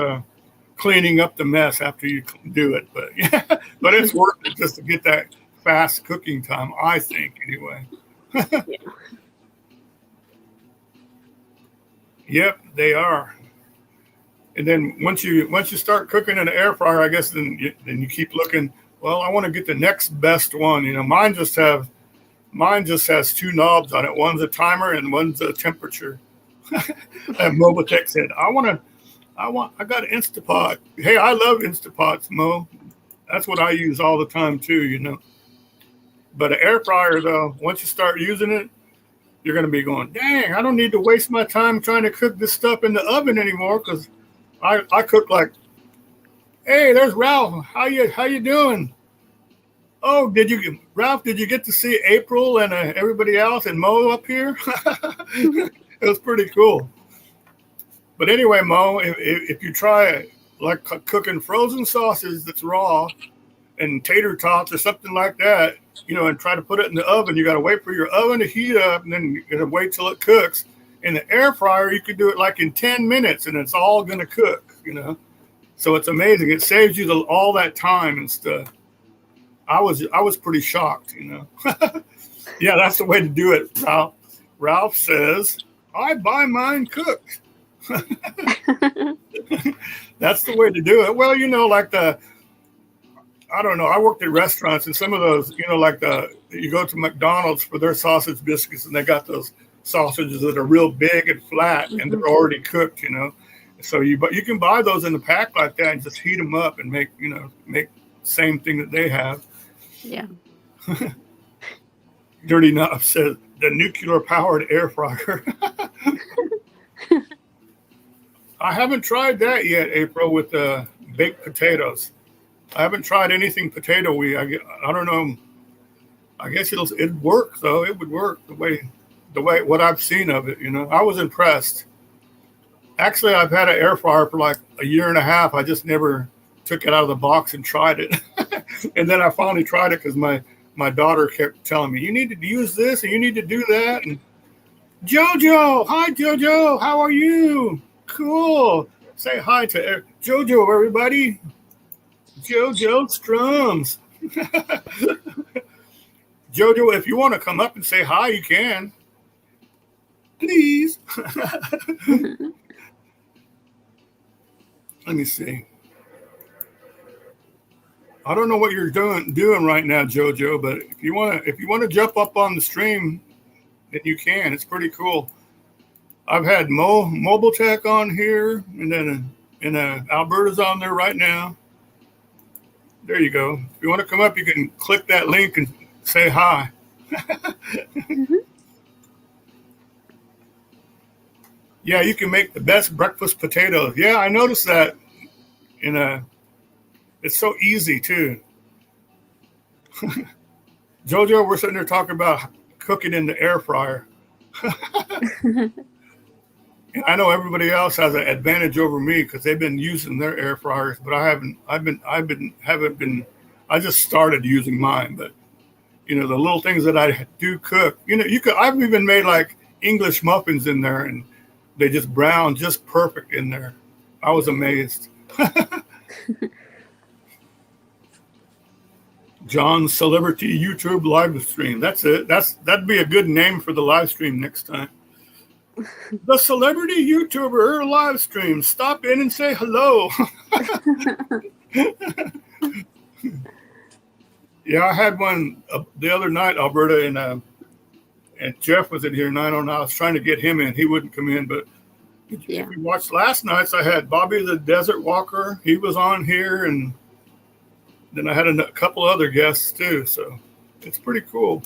cleaning up the mess after you do it. But yeah, but it's worth it just to get that fast cooking time, I think, anyway. Yeah. Yep, they are. And then once you start cooking in the air fryer, I guess then you keep looking. Well, I want to get the next best one. You know, mine just has 2 knobs on it. One's a timer and one's a temperature. And Mobitech said, I got an Instapot. Hey, I love Instapots, Mo. That's what I use all the time too, you know. But an air fryer though, once you start using it, you're going to be going, dang, I don't need to waste my time trying to cook this stuff in the oven anymore, because I cook like, hey, there's Ralph. How you doing? Oh, Ralph, did you get to see April and everybody else and Mo up here? It was pretty cool. But anyway, Mo, if you try like cooking frozen sausage that's raw and tater tots or something like that, you know, and try to put it in the oven, you got to wait for your oven to heat up, and then you got to wait till it cooks. In the air fryer, you could do it like in 10 minutes, and it's all going to cook, you know. So it's amazing. It saves you all that time and stuff. I was pretty shocked, you know. Yeah, that's the way to do it, Ralph. Ralph says, I buy mine cooked. That's the way to do it. Well, you know, like I don't know. I worked at restaurants, and some of those, you know, like you go to McDonald's for their sausage biscuits, and they got those sausages that are real big and flat, and they're already cooked, you know. So you can buy those in a pack like that and just heat them up and make the same thing that they have. Yeah. Dirty Knob says the nuclear powered air fryer. I haven't tried that yet, April, with baked potatoes. I haven't tried anything potato-y. I don't know. I guess it'd work though. It would work the way what I've seen of it. You know, I was impressed. Actually, I've had an air fryer for like a year and a half. I just never took it out of the box and tried it. And then I finally tried it because my my daughter kept telling me, you need to use this and you need to do that. And Jojo, hi Jojo, how are you? Cool. Say hi to Jojo, everybody. Jojo Strums. Jojo, if you want to come up and say hi, you can. Please. Let me see. I don't know what you're doing right now, Jojo, but if you want to jump up on the stream, then you can. It's pretty cool. I've had Mobile Tech on here, and then Alberta's on there right now. There you go. If you want to come up, you can click that link and say hi. Yeah, you can make the best breakfast potatoes. Yeah, I noticed that. It's so easy too. Jojo, we're sitting there talking about cooking in the air fryer. I know everybody else has an advantage over me because they've been using their air fryers, but I haven't. I just started using mine, but the little things that I do cook. I've even made like English muffins in there, and they just brown just perfect in there. I was amazed. John's Celebrity YouTube live stream. That's it. That'd be a good name for the live stream next time. The Celebrity YouTuber live stream. Stop in and say hello. Yeah, I had one the other night, Alberta, and Jeff was in here, and I don't know. I was trying to get him in. He wouldn't come in, but if you watched last night's, I had Bobby the Desert Walker. He was on here, and then I had a couple other guests too. So it's pretty cool.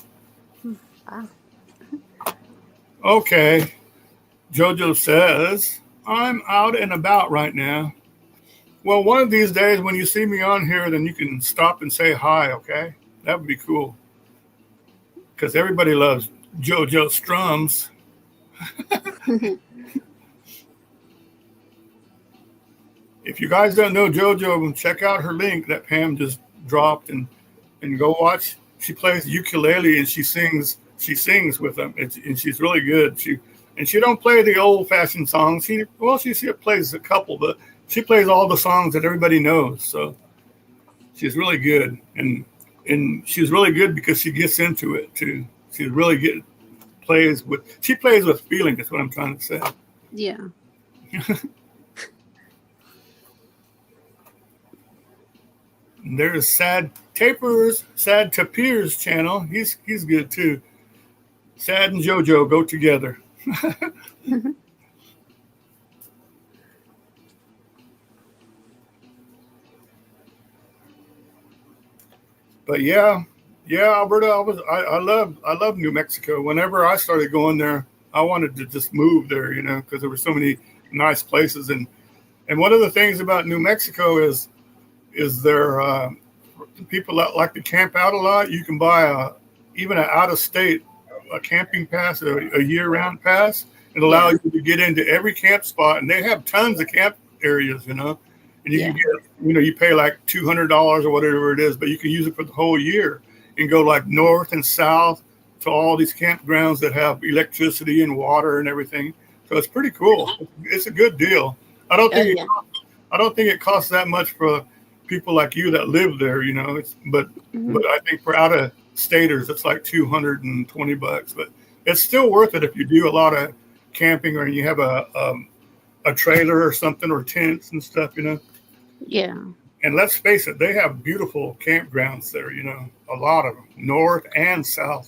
Wow. Okay. Jojo says, I'm out and about right now. Well, one of these days when you see me on here, then you can stop and say hi, okay? That would be cool. Because everybody loves Jojo Strums. If you guys don't know Jojo, check out her link that Pam just dropped and go watch. She plays ukulele and she sings with them. And she's really good. She don't play the old-fashioned songs. She plays a couple, but she plays all the songs that everybody knows. So she's really good, and she's really good because she gets into it too. She's really good. She plays with feeling. That's what I'm trying to say. Yeah. And there's Sad Tapir's channel. He's good too. Sad and JoJo go together. But yeah, Alberta. I love New Mexico. Whenever I started going there, I wanted to just move there, because there were so many nice places. And one of the things about New Mexico is there people that like to camp out a lot. You can buy even an out of state camping pass, a year-round pass. It allows you to get into every camp spot, and they have tons of camp areas, and you can get, you pay like $200 or whatever it is, but you can use it for the whole year and go like north and south to all these campgrounds that have electricity and water and everything. So it's pretty cool. It's a good deal. I don't think it costs that much for people like you that live there, but I think for out of staters, it's like $220, but it's still worth it if you do a lot of camping or you have a trailer or something or tents and stuff, Yeah. And let's face it, they have beautiful campgrounds there, a lot of them, north and south,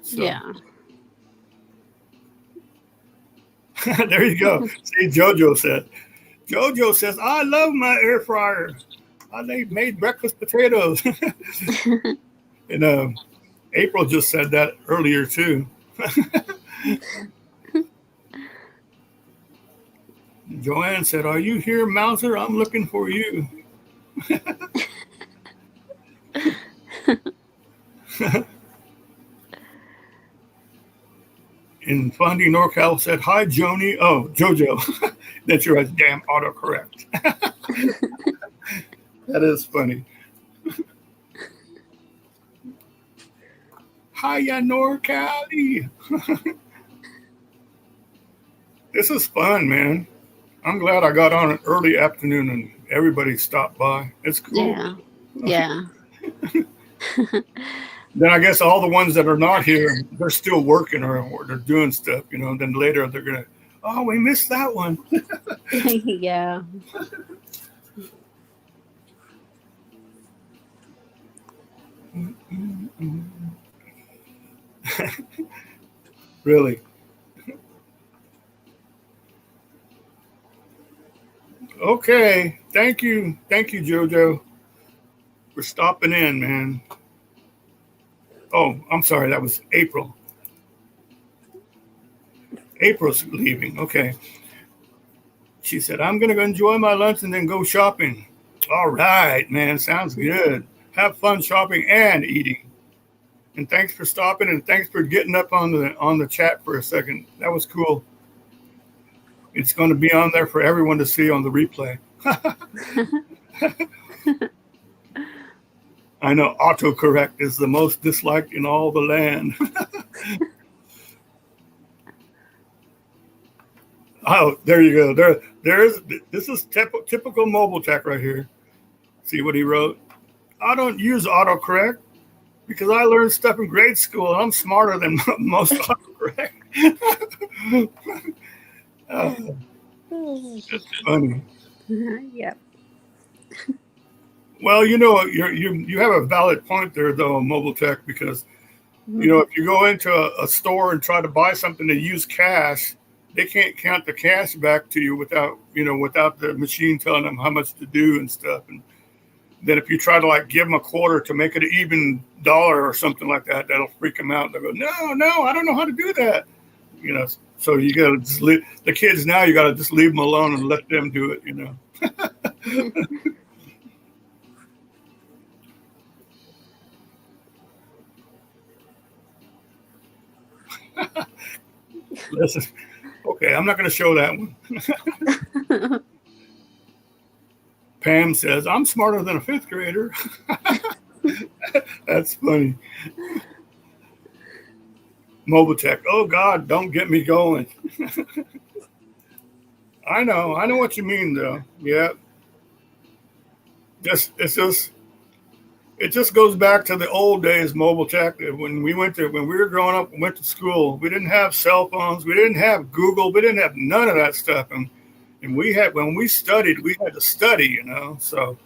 So. Yeah. There you go. See, Jojo says, I love my air fryer. I made breakfast potatoes. And April just said that earlier too. Joanne said, are you here, Mouser? I'm looking for you. And Fundy NorCal said, hi, Joni. Oh, Jojo. That's your damn autocorrect. That is funny. Hiya, NorCali. This is fun, man. I'm glad I got on an early afternoon and everybody stopped by. It's cool. Yeah. Yeah. Then I guess all the ones that are not here, they're still working or they're doing stuff, you know. Then later they're gonna, oh, we missed that one. Yeah. Really. Okay. Thank you, JoJo, for stopping in, man. Oh, I'm sorry. That was April. April's leaving. Okay. She said, I'm going to go enjoy my lunch and then go shopping. All right, man. Sounds good. Have fun shopping and eating. And thanks for stopping and thanks for getting up on the chat for a second. That was cool. It's going to be on there for everyone to see on the replay. I know autocorrect is the most disliked in all the land. Oh, there you go. This is typical mobile tech right here. See what he wrote? I don't use autocorrect because I learned stuff in grade school. I'm smarter than most autocorrect. That's funny. Yep. Well, you know, you have a valid point there, though, mobile tech, because you know, if you go into a store and try to buy something to use cash, they can't count the cash back to you without the machine telling them how much to do and stuff. And then if you try to like give them a quarter to make it an even dollar or something like that, that'll freak them out. They'll go, no, I don't know how to do that. You know, so you got to just leave the kids now. You got to just leave them alone and let them do it. You know. Listen, okay, I'm not going to show that one. Pam says, I'm smarter than a fifth grader. That's funny. Mobile tech. Oh, God, don't get me going. I know what you mean, though. Yeah. It just goes back to the old days, mobile tech. When we were growing up and went to school, we didn't have cell phones, we didn't have Google, we didn't have none of that stuff. And when we studied, we had to study, you know. So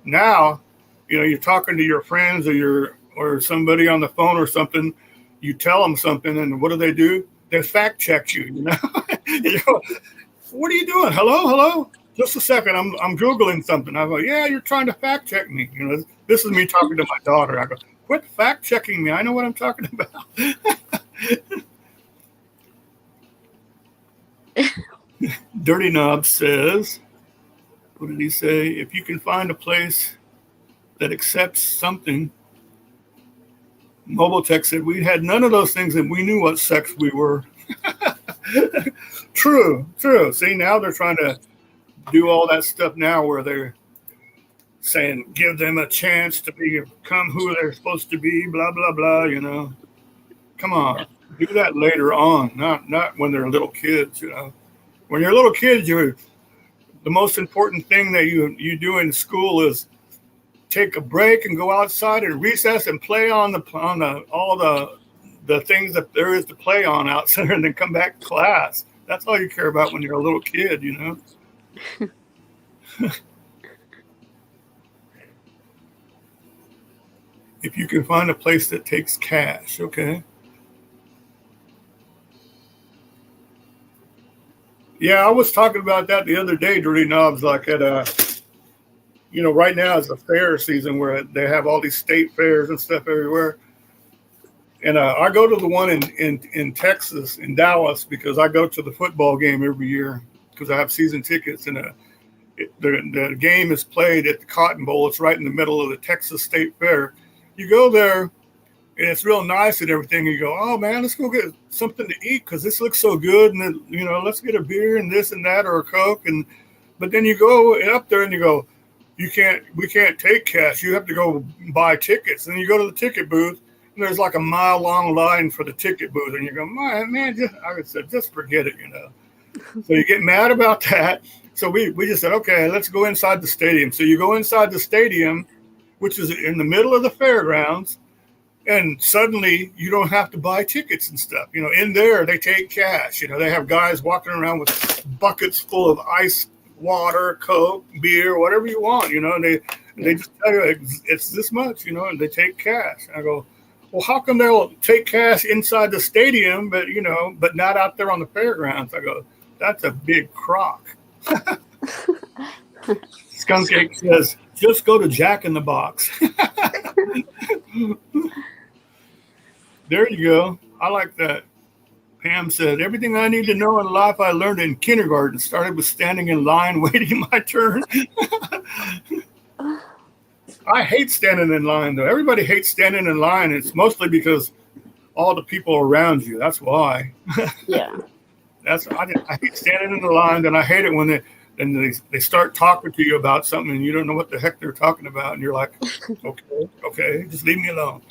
now, you know, you're talking to your friends or somebody on the phone or something, you tell them something, and what do? They fact check you, you know. You know, what are you doing? Hello? Just a second, I'm Googling something. I go, yeah, you're trying to fact check me. You know, this is me talking to my daughter. I go, quit fact checking me. I know what I'm talking about. Dirty Knob says, what did he say? If you can find a place that accepts something, Mobile Tech said, we had none of those things and we knew what sex we were. True. See, now they're trying to do all that stuff now where they're saying give them a chance to become who they're supposed to be, blah blah blah, you know. Come on, do that later on, not when they're little kids, you know. When you're little kids, the most important thing that you do in school is take a break and go outside and recess and play on all the things that there is to play on outside, and then come back to class. That's all you care about when you're a little kid, you know. If you can find a place that takes cash, okay. Yeah, I was talking about that the other day, Dirty Knobs, like at you know, right now is the fair season where they have all these state fairs and stuff everywhere. And I go to the one in Texas, in Dallas, because I go to the football game every year because I have season tickets, and the game is played at the Cotton Bowl. It's right in the middle of the Texas State Fair. You go there, and it's real nice and everything. You go, oh man, let's go get something to eat because this looks so good, and then, you know, let's get a beer and this and that or a Coke. But then you go up there and you go, we can't take cash. You have to go buy tickets. And you go to the ticket booth, there's like a mile-long line for the ticket booth, and you go, man, I said, just forget it, you know. So you get mad about that. So we just said, okay, let's go inside the stadium. So you go inside the stadium, which is in the middle of the fairgrounds, and suddenly you don't have to buy tickets and stuff. You know, in there they take cash. You know, they have guys walking around with buckets full of ice, water, Coke, beer, whatever you want. You know, and they just tell you it's this much. You know, and they take cash. And I go, well, how come they'll take cash inside the stadium, but not out there on the fairgrounds? I go, that's a big crock. Skunk Cake says, just go to Jack in the Box. There you go. I like that. Pam said, everything I need to know in life I learned in kindergarten. Started with standing in line waiting my turn. I hate standing in line, though. Everybody hates standing in line. It's mostly because all the people around you. That's why. Yeah. I hate standing in the line, and I hate it when they start talking to you about something and you don't know what the heck they're talking about, and you're like, okay, just leave me alone.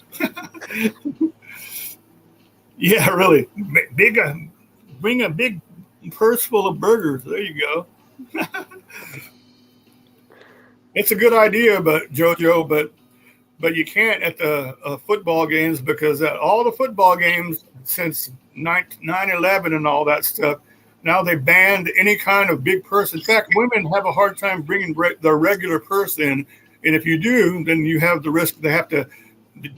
Yeah, really. Bring a big purse full of burgers. There you go. It's a good idea, but JoJo, but you can't at the football games, because at all the football games since 9/11 and all that stuff, now they banned any kind of big purse. In fact, women have a hard time bringing their regular purse in, and if you do, then you have the risk they have to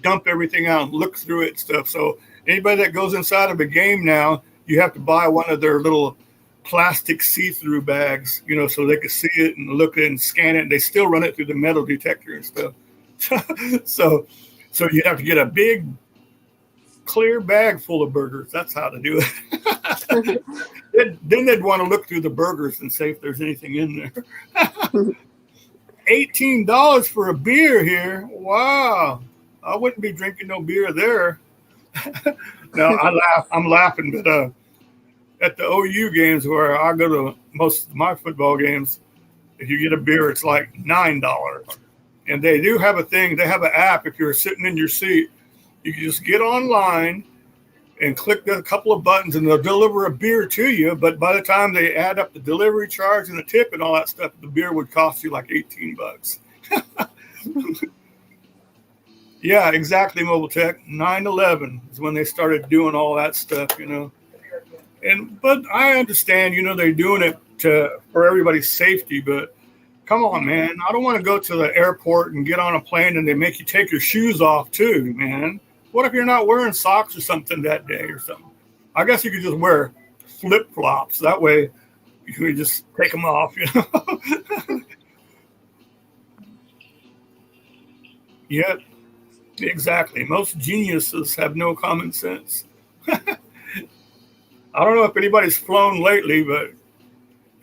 dump everything out and look through it and stuff. So anybody that goes inside of a game now, you have to buy one of their little plastic see-through bags, you know, so they can see it and look at it and scan it. And they still run it through the metal detector and stuff. So you have to get a big clear bag full of burgers. That's how to do it. Then they'd want to look through the burgers and see if there's anything in there. $18 for a beer here. Wow. I wouldn't be drinking no beer there. No, I'm laughing, but at the OU games where I go to most of my football games, if you get a beer, it's like $9. And they do have a thing. They have an app. If you're sitting in your seat, you can just get online and click a couple of buttons, and they'll deliver a beer to you. But by the time they add up the delivery charge and the tip and all that stuff, the beer would cost you like $18. Yeah, exactly, Mobile Tech. 9/11 is when they started doing all that stuff, you know. But I understand, you know, they're doing it for everybody's safety, but come on, man. I don't want to go to the airport and get on a plane and they make you take your shoes off too, man. What if you're not wearing socks or something that day or something? I guess you could just wear flip-flops. That way you can just take them off, you know. Yeah, exactly. Most geniuses have no common sense. I don't know if anybody's flown lately, but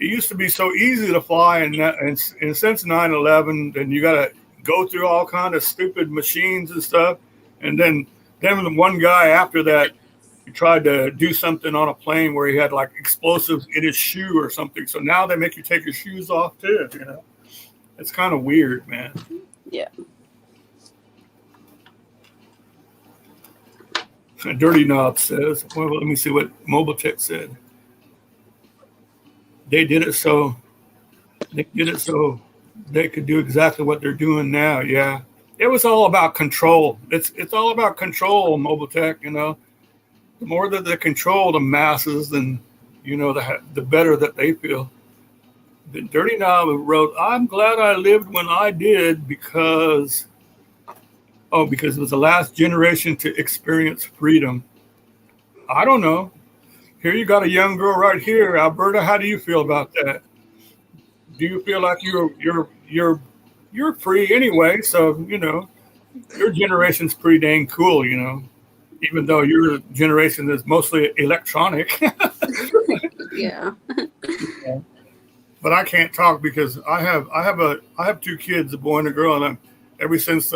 it used to be so easy to fly, and since 9/11, then you got to go through all kind of stupid machines and stuff. And then the one guy after that, he tried to do something on a plane where he had like explosives in his shoe or something. So now they make you take your shoes off too, you know. It's kind of weird, man. Yeah. Dirty Knob says, well, let me see what Mobile Tech said. They did it so they could do exactly what they're doing now. Yeah. It was all about control. It's all about control, Mobile Tech, you know. The more that they control the masses, then, you know, the better that they feel. The Dirty Knob wrote, I'm glad I lived when I did because it was the last generation to experience freedom. I don't know. Here you got a young girl right here, Alberta. How do you feel about that? Do you feel like you're free anyway? So, you know, your generation's pretty dang cool, you know, even though your generation is mostly electronic. Yeah. But I can't talk because I have two kids, a boy and a girl, and ever since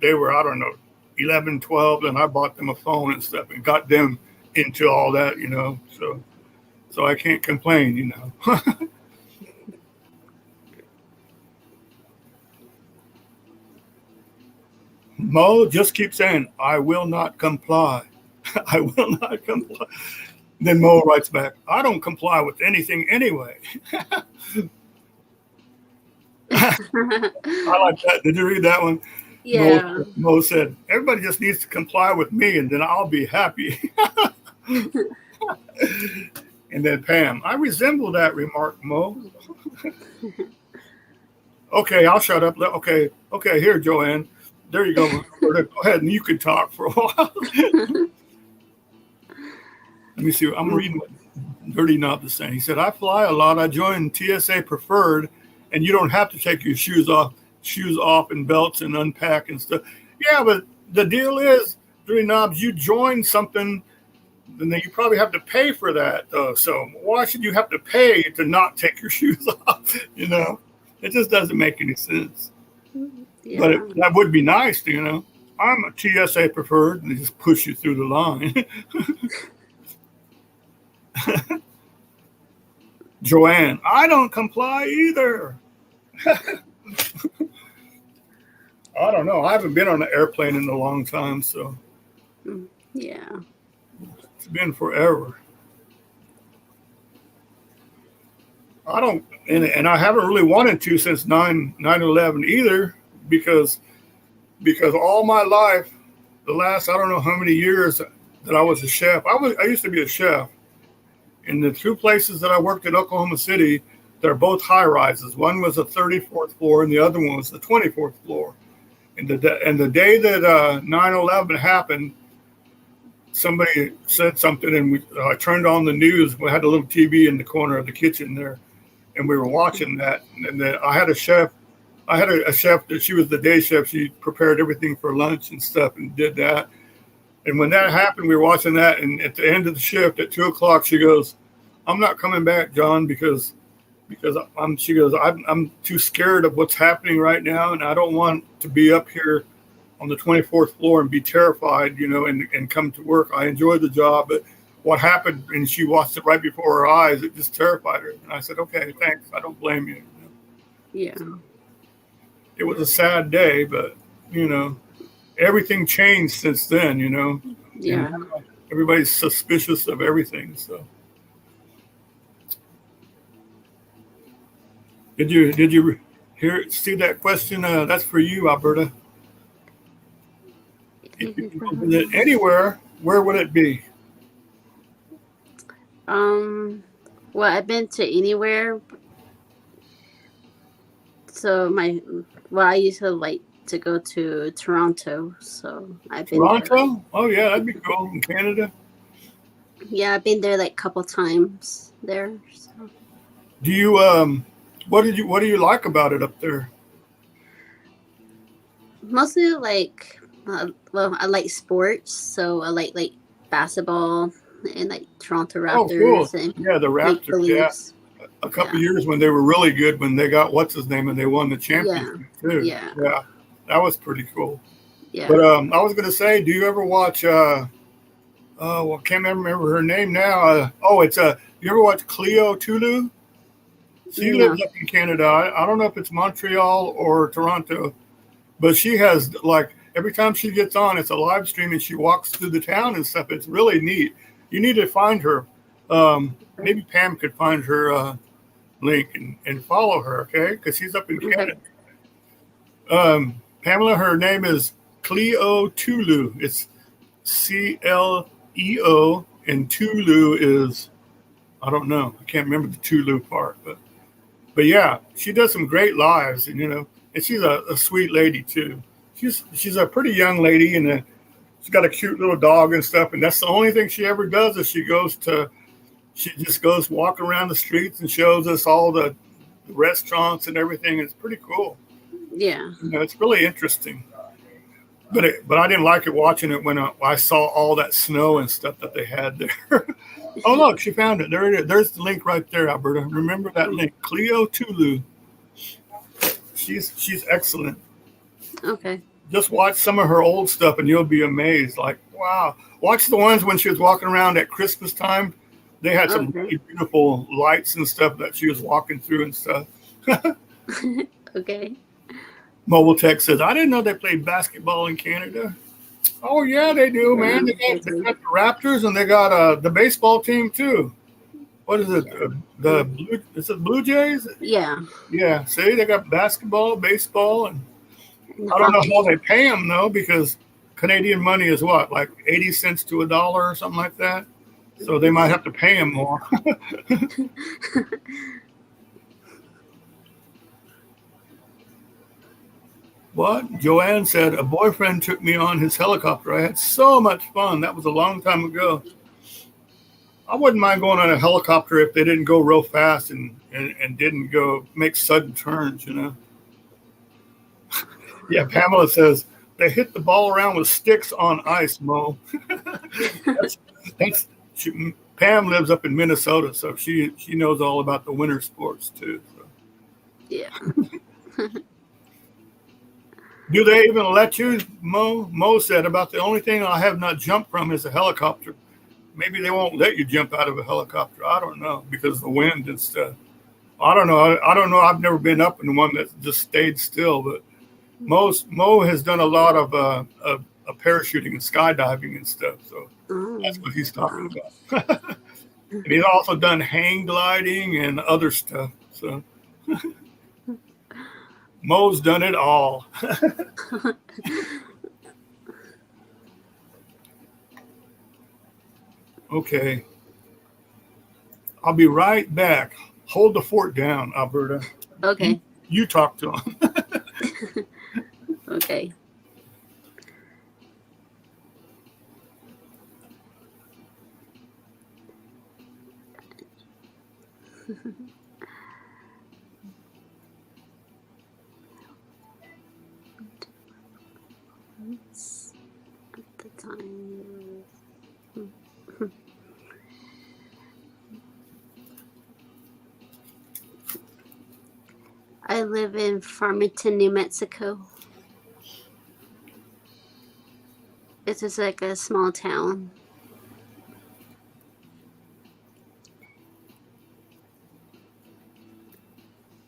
they were, I don't know, 11, 12, and I bought them a phone and stuff and got them into all that, you know. So I can't complain, you know. Mo just keeps saying, I will not comply. I will not comply. Then Mo writes back, I don't comply with anything anyway. I like that. Did you read that one? Yeah. Mo said, everybody just needs to comply with me and then I'll be happy. And then Pam, I resemble that remark, Mo. Okay, I'll shut up. Okay, here, Joanne. There you go. Go ahead and you can talk for a while. Let me see. I'm reading what Dirty Knob is saying. He said, I fly a lot. I joined TSA Preferred, and you don't have to take your shoes off and belts and unpack and stuff. Yeah, but the deal is, Dirty Knobs, you join something, and then you probably have to pay for that. So why should you have to pay to not take your shoes off? You know, it just doesn't make any sense. Yeah. But that would be nice, you know. I'm a TSA Preferred, and they just push you through the line. Joanne, I don't comply either. I don't know. I haven't been on an airplane in a long time, so yeah, it's been forever. I don't, and I haven't really wanted to since 9/11 either, because all my life, the last I don't know how many years that I was a chef, I used to be a chef. In the two places that I worked at Oklahoma City, they're both high rises. One was the 34th floor, and the other one was the 24th floor. And the day that 9/11 happened, somebody said something, and I turned on the news. We had a little TV in the corner of the kitchen there, and we were watching that. And then I had a chef. I had a chef that she was the day chef. She prepared everything for lunch and stuff, and did that. And when that happened, we were watching that, and at the end of the shift at 2:00, she goes, "I'm not coming back, John, because I'm too scared of what's happening right now, and I don't want to be up here on the 24th floor and be terrified, you know, and come to work. I enjoyed the job, but what happened," and she watched it right before her eyes, it just terrified her. And I said, "Okay, thanks. I don't blame you." Yeah. It was a sad day, but you know. Everything changed since then, you know. Yeah. And everybody's suspicious of everything. So, did you see that question? That's for you, Alberta. If you could open it anywhere, where would it be? Well, I've been to anywhere. So I used to like to go to Toronto, so I've been Toronto? there. Oh yeah, that'd be cool. In Canada. Yeah, I've been there like a couple times there. So. Do you what do you like about it up there? Mostly like I like sports, so I like basketball and like Toronto Raptors. Oh, cool. And yeah, the Raptors. Yeah. A couple years when they were really good, when they got what's his name and they won the championship too. Yeah. That was pretty cool. Yeah. But I was going to say, do you ever watch? Well, I can't remember her name now. You ever watch Cleo Tulu? She lives up in Canada. I don't know if it's Montreal or Toronto, but she has like every time she gets on, it's a live stream and she walks through the town and stuff. It's really neat. You need to find her. Maybe Pam could find her link and follow her, okay? Because she's up in Canada. Pamela, her name is Cleo Tulu. It's CLEO, and Tulu is, I don't know. I can't remember the Tulu part, but yeah, she does some great lives, and you know, and she's a sweet lady too. She's a pretty young lady, and she's got a cute little dog and stuff. And that's the only thing she ever does is she just goes walk around the streets and shows us all the restaurants and everything. It's pretty cool. Yeah. You know, it's really interesting. But I didn't like it watching it when I saw all that snow and stuff that they had there. Oh, look, she found it. There it is. There's the link right there, Alberta. Remember that link, Cleo Tulu. She's excellent. Okay. Just watch some of her old stuff and you'll be amazed. Like, wow. Watch the ones when she was walking around at Christmas time. They had some really beautiful lights and stuff that she was walking through and stuff. Okay. Mobile Tech says, I didn't know they played basketball in Canada. Oh, yeah, they do, man. They got the Raptors and they got the baseball team, too. What is it? Is it Blue Jays? Yeah. Yeah, see, they got basketball, baseball, and I don't know how they pay them, though, because Canadian money is what, like 80 cents to $1 or something like that? So they might have to pay them more. What? Joanne said, a boyfriend took me on his helicopter. I had so much fun. That was a long time ago. I wouldn't mind going on a helicopter if they didn't go real fast and didn't go make sudden turns, you know. Yeah, Pamela says, they hit the ball around with sticks on ice, Mo. Pam lives up in Minnesota, so she knows all about the winter sports, too. So. Yeah. Do they even let you, Mo? Mo said, about the only thing I have not jumped from is a helicopter. Maybe they won't let you jump out of a helicopter. I don't know, because of the wind and stuff. I don't know. I've never been up in one that just stayed still, but Mo has done a lot of parachuting and skydiving and stuff. So that's what he's talking about. And he's also done hang gliding and other stuff. So Mo's done it all. Okay. I'll be right back. Hold the fort down, Alberta. Okay. You talk to him. Okay. At the time. I live in Farmington, New Mexico. It's just like a small town.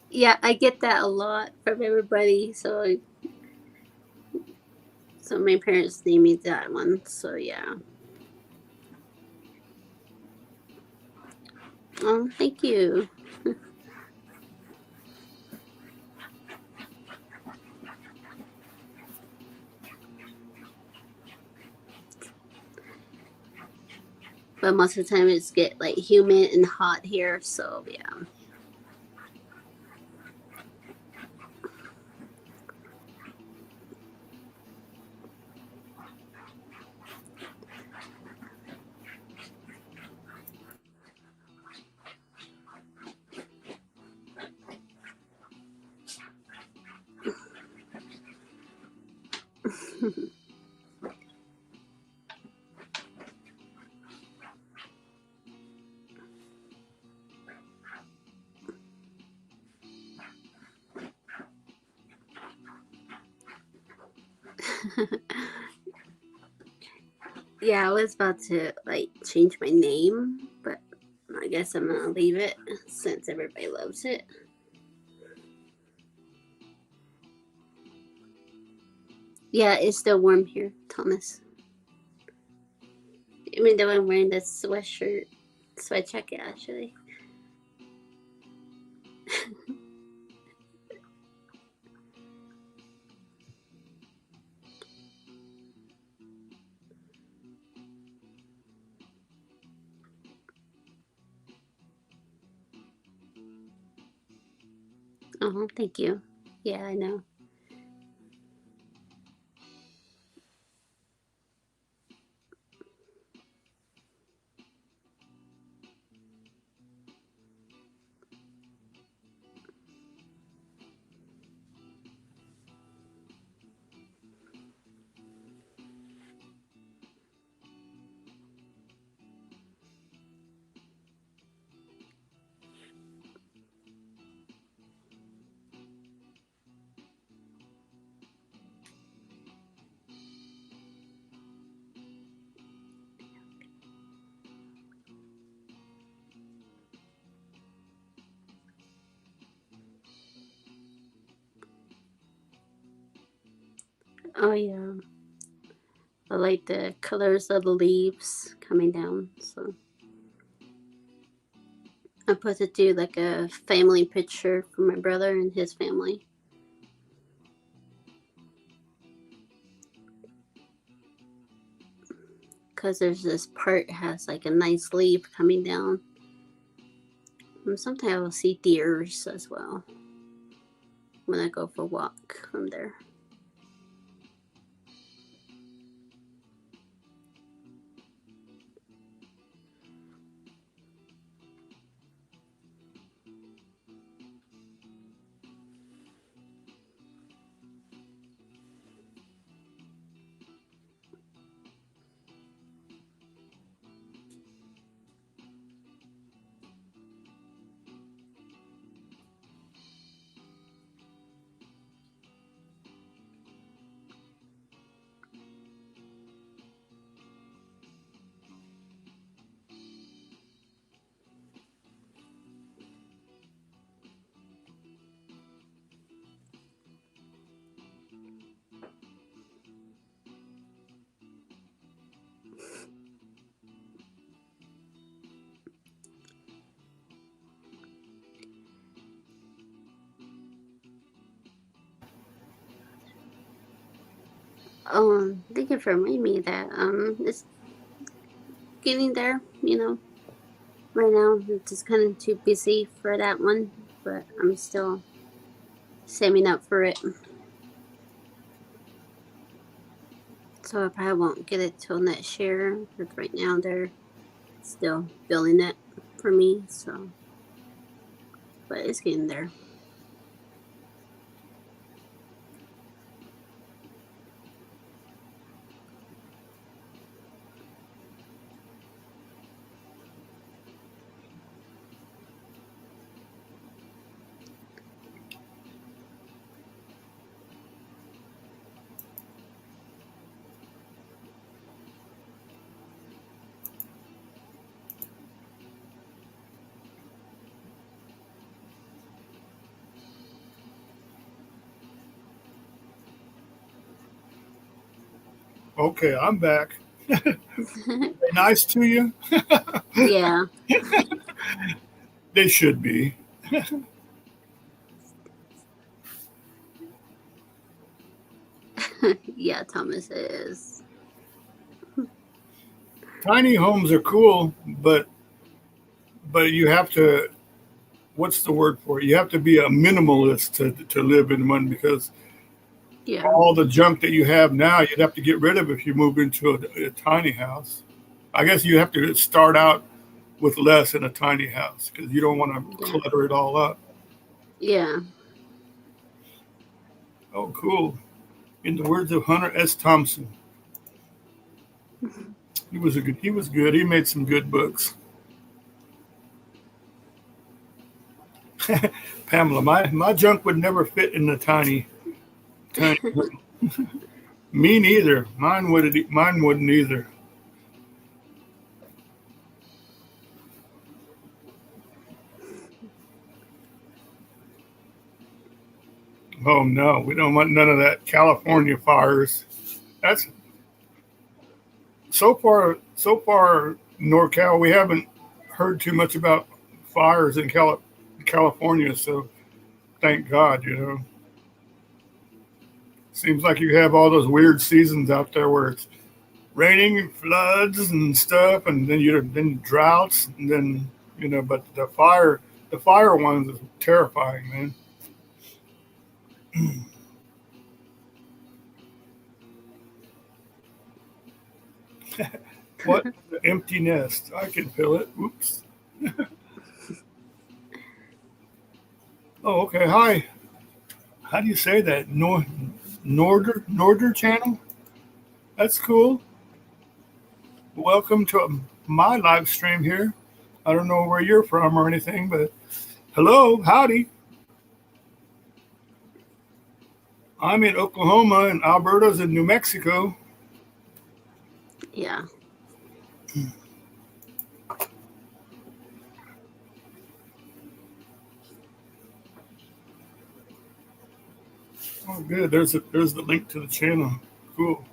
Yeah, I get that a lot from everybody. So my parents named me that one. So yeah. Oh, thank you. But most of the time it's get like humid and hot here, so yeah. Yeah, I was about to like change my name, but I guess I'm gonna leave it since everybody loves it. Yeah, it's still warm here, Thomas. Even though I'm wearing this sweat jacket actually. Oh, thank you. Yeah, I know. Oh yeah. I like the colors of the leaves coming down. So I put it to like a family picture for my brother and his family. Because there's this part that has like a nice leaf coming down. And sometimes I'll see deers as well when I go for a walk from there. Oh, thank you for reminding me that it's getting there, you know. Right now, I'm just kind of too busy for that one, but I'm still saving up for it. So I probably won't get it till next year, because right now they're still building it for me, so. But it's getting there. Okay, I'm back. Nice to you? Yeah. They should be. Yeah, Thomas is. Tiny homes are cool, but you have to, what's the word for it? You have to be a minimalist to live in one, because Yeah. all the junk that you have now, you'd have to get rid of if you move into a tiny house. I guess you have to start out with less in a tiny house, because you don't want to clutter it all up. Yeah. Oh, cool. In the words of Hunter S. Thompson, he was good. He made some good books. Pamela, my junk would never fit in the tiny room. Me neither. Mine wouldn't either. Oh no, we don't want none of that California fires. That's so far NorCal, we haven't heard too much about fires in California, so thank God, you know. Seems like you have all those weird seasons out there where it's raining, floods and stuff, and then droughts, and then, you know, but the fire ones is terrifying, man. What? The empty nest. I can feel it. Oops. Oh, okay. Hi. How do you say that? Norder channel? That's cool. Welcome to my live stream here. I don't know where you're from or anything, but hello, howdy. I'm in Oklahoma and Alberta's in New Mexico. Yeah. Oh, good. There's the link to the channel. Cool.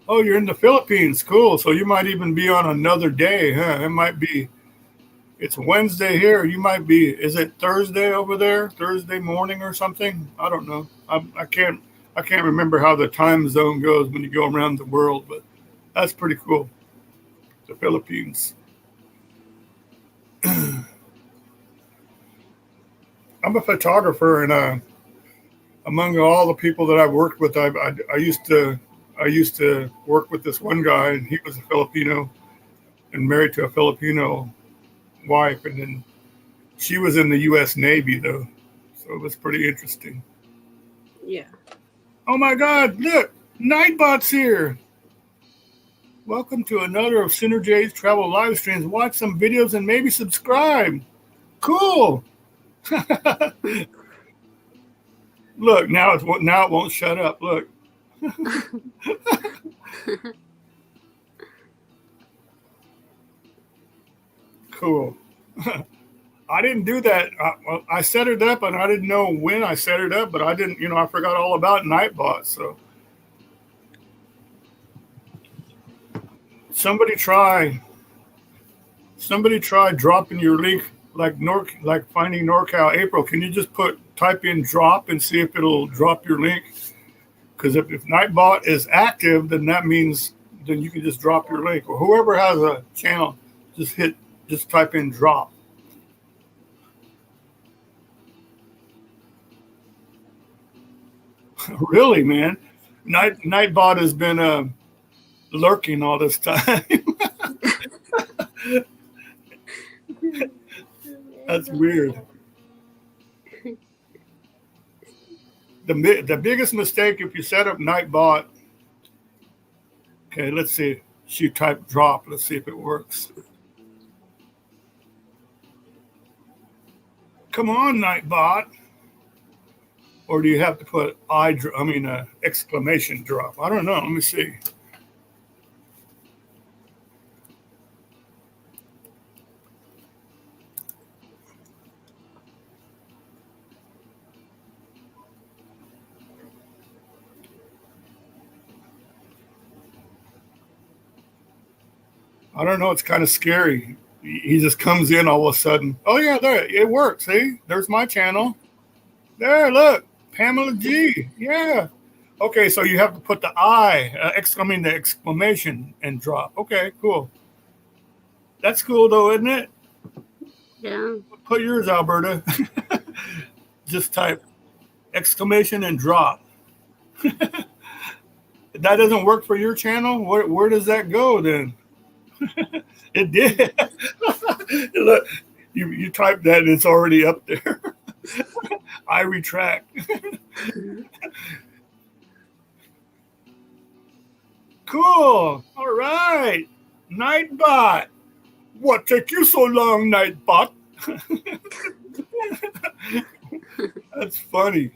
Oh, you're in the Philippines. Cool. So you might even be on another day, huh? It might be. It's Wednesday here. You might be. Is it Thursday over there? Thursday morning or something? I don't know. I can't remember how the time zone goes when you go around the world, but that's pretty cool. The Philippines. I'm a photographer, and among all the people that I've worked with, I used to work with this one guy, and he was a Filipino and married to a Filipino wife, and then she was in the U.S. Navy, though, so it was pretty interesting. Yeah. Oh my God! Look, Nightbot's here. Welcome to another of soonerJH's travel live streams. Watch some videos and maybe subscribe. Cool. Look, now it won't shut up. Look. Cool. I didn't do that. I set it up, and I didn't know when I set it up, but I didn't, I forgot all about Nightbot. So somebody try dropping your link like finding NorCal. April, can you just type in drop and see if it'll drop your link? Because if Nightbot is active, then that means then you can just drop your link. Or whoever has a channel, just type in drop. Really, man. Nightbot has been lurking all this time. That's weird. The biggest mistake if you set up Nightbot. Okay, let's see. She typed drop. Let's see if it works. Come on, Nightbot. Or do you have to put exclamation drop? I don't know. Let me see. I don't know. It's kind of scary. He just comes in all of a sudden. Oh, yeah, there. It works. See? There's my channel. There, look. Pamela G. Yeah. Okay, so you have to put the the exclamation and drop. Okay, cool. That's cool, though, isn't it? Yeah. Put yours, Alberta. Just type exclamation and drop. That doesn't work for your channel? Where does that go then? It did. Look, you type that and it's already up there. I retract. Cool. All right. Nightbot. What took you so long, Nightbot? That's funny.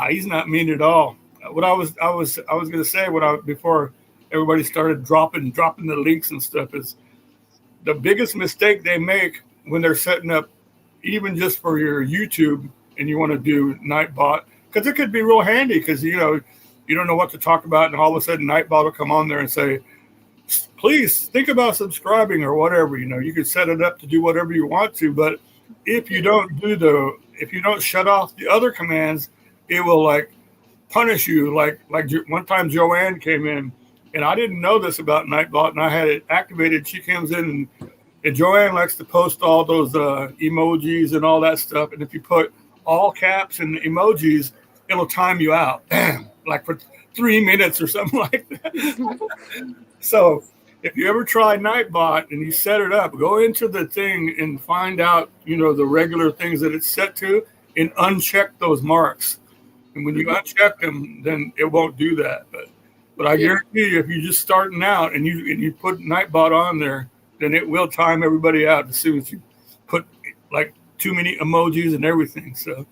He's not mean at all. What I was gonna say before everybody started dropping the links and stuff is the biggest mistake they make when they're setting up, even just for your YouTube, and you want to do Nightbot, because it could be real handy because you don't know what to talk about, and all of a sudden Nightbot will come on there and say, please think about subscribing or whatever. You can set it up to do whatever you want to, but if you don't shut off the other commands, it will punish you. Like one time Joanne came in, and I didn't know this about Nightbot, and I had it activated. She comes in, and Joanne likes to post all those emojis and all that stuff. And if you put all caps and emojis, it'll time you out, like for 3 minutes or something like that. So if you ever try Nightbot and you set it up, go into the thing and find out, the regular things that it's set to, and uncheck those marks. And when you uncheck them, then it won't do that. But I guarantee you, if you're just starting out and you put Nightbot on there, then it will time everybody out as soon as you put too many emojis and everything. So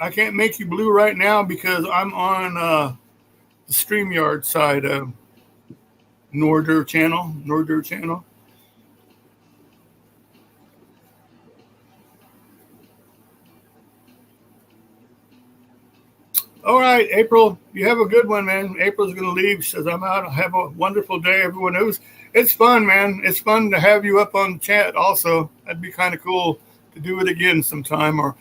I can't make you blue right now because I'm on the StreamYard side of Norder channel. All right, April, you have a good one, man. April's going to leave. She says, I'm out. Have a wonderful day, everyone. It's fun, man. It's fun to have you up on chat also. That'd be kind of cool to do it again sometime, or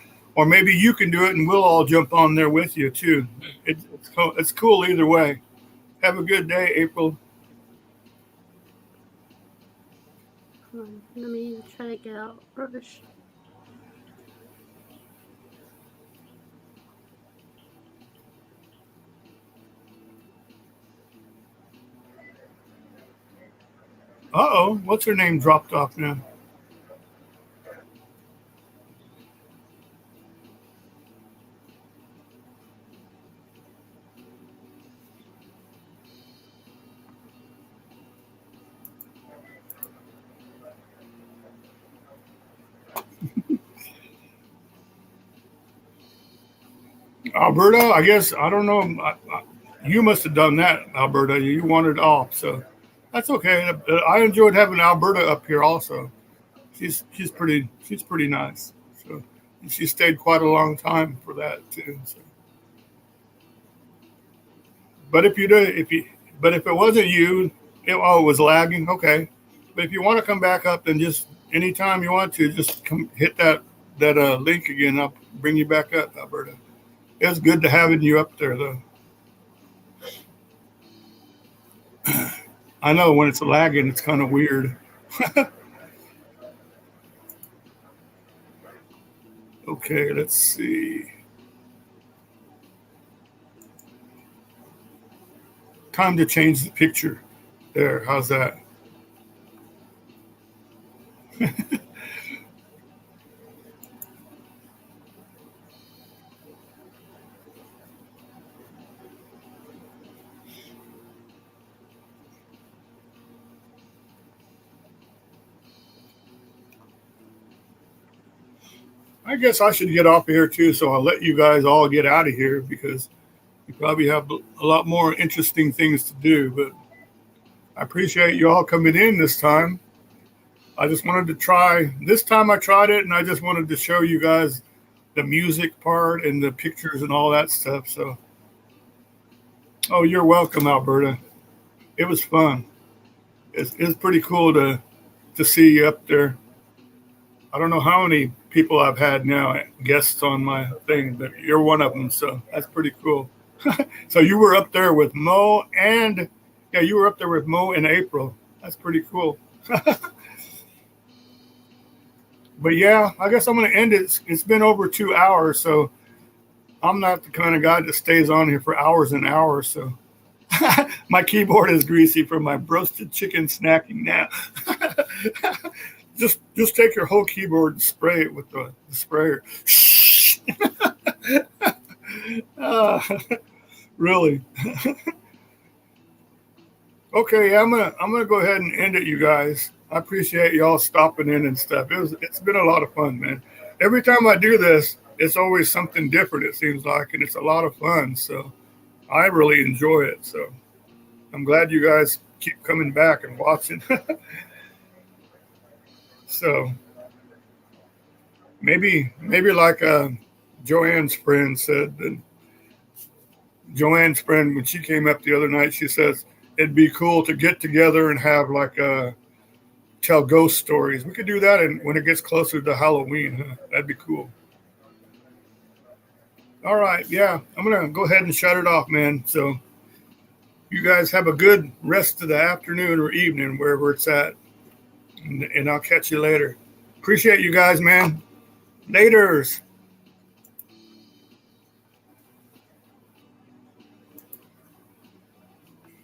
maybe you can do it and we'll all jump on there with you too. It's cool either way. Have a good day, April. Let me try to get out first. Uh-oh, what's her name dropped off now? Alberta, I guess, I don't know. You must have done that, Alberta. You wanted off, so that's okay. I enjoyed having Alberta up here also. She's pretty nice. So she stayed quite a long time for that too. So. But if it wasn't you, it was lagging. Okay, but if you want to come back up, then just anytime you want to, just come hit that link again. I'll bring you back up, Alberta. It was good to having you up there, though. I know when it's lagging, it's kind of weird. Okay, let's see. Time to change the picture. There, how's that? I guess I should get off of here too, so I'll let you guys all get out of here because you probably have a lot more interesting things to do. But I appreciate you all coming in this time. I just wanted to try. This time I tried it, and I just wanted to show you guys the music part and the pictures and all that stuff. So, oh, you're welcome, Alberta. It was fun. It's pretty cool to see you up there. I don't know how many people I've had now, guests on my thing, but you're one of them, so that's pretty cool. So you were up there with Mo and April. That's pretty cool. But yeah, I guess I'm going to end it. It's been over 2 hours, so I'm not the kind of guy that stays on here for hours and hours. So my keyboard is greasy from my roasted chicken snacking now. Just take your whole keyboard and spray it with the sprayer. Really? Okay, I'm gonna go ahead and end it, you guys. I appreciate y'all stopping in and stuff. It's been a lot of fun, man. Every time I do this, it's always something different, it seems like, and it's a lot of fun. So I really enjoy it. So I'm glad you guys keep coming back and watching. So maybe like Joanne's friend said, that Joanne's friend, when she came up the other night, she says it'd be cool to get together and have like tell ghost stories. We could do that when it gets closer to Halloween. Huh? That'd be cool. All right. Yeah, I'm going to go ahead and shut it off, man. So you guys have a good rest of the afternoon or evening, wherever it's at. And I'll catch you later. Appreciate you guys, man. Laters.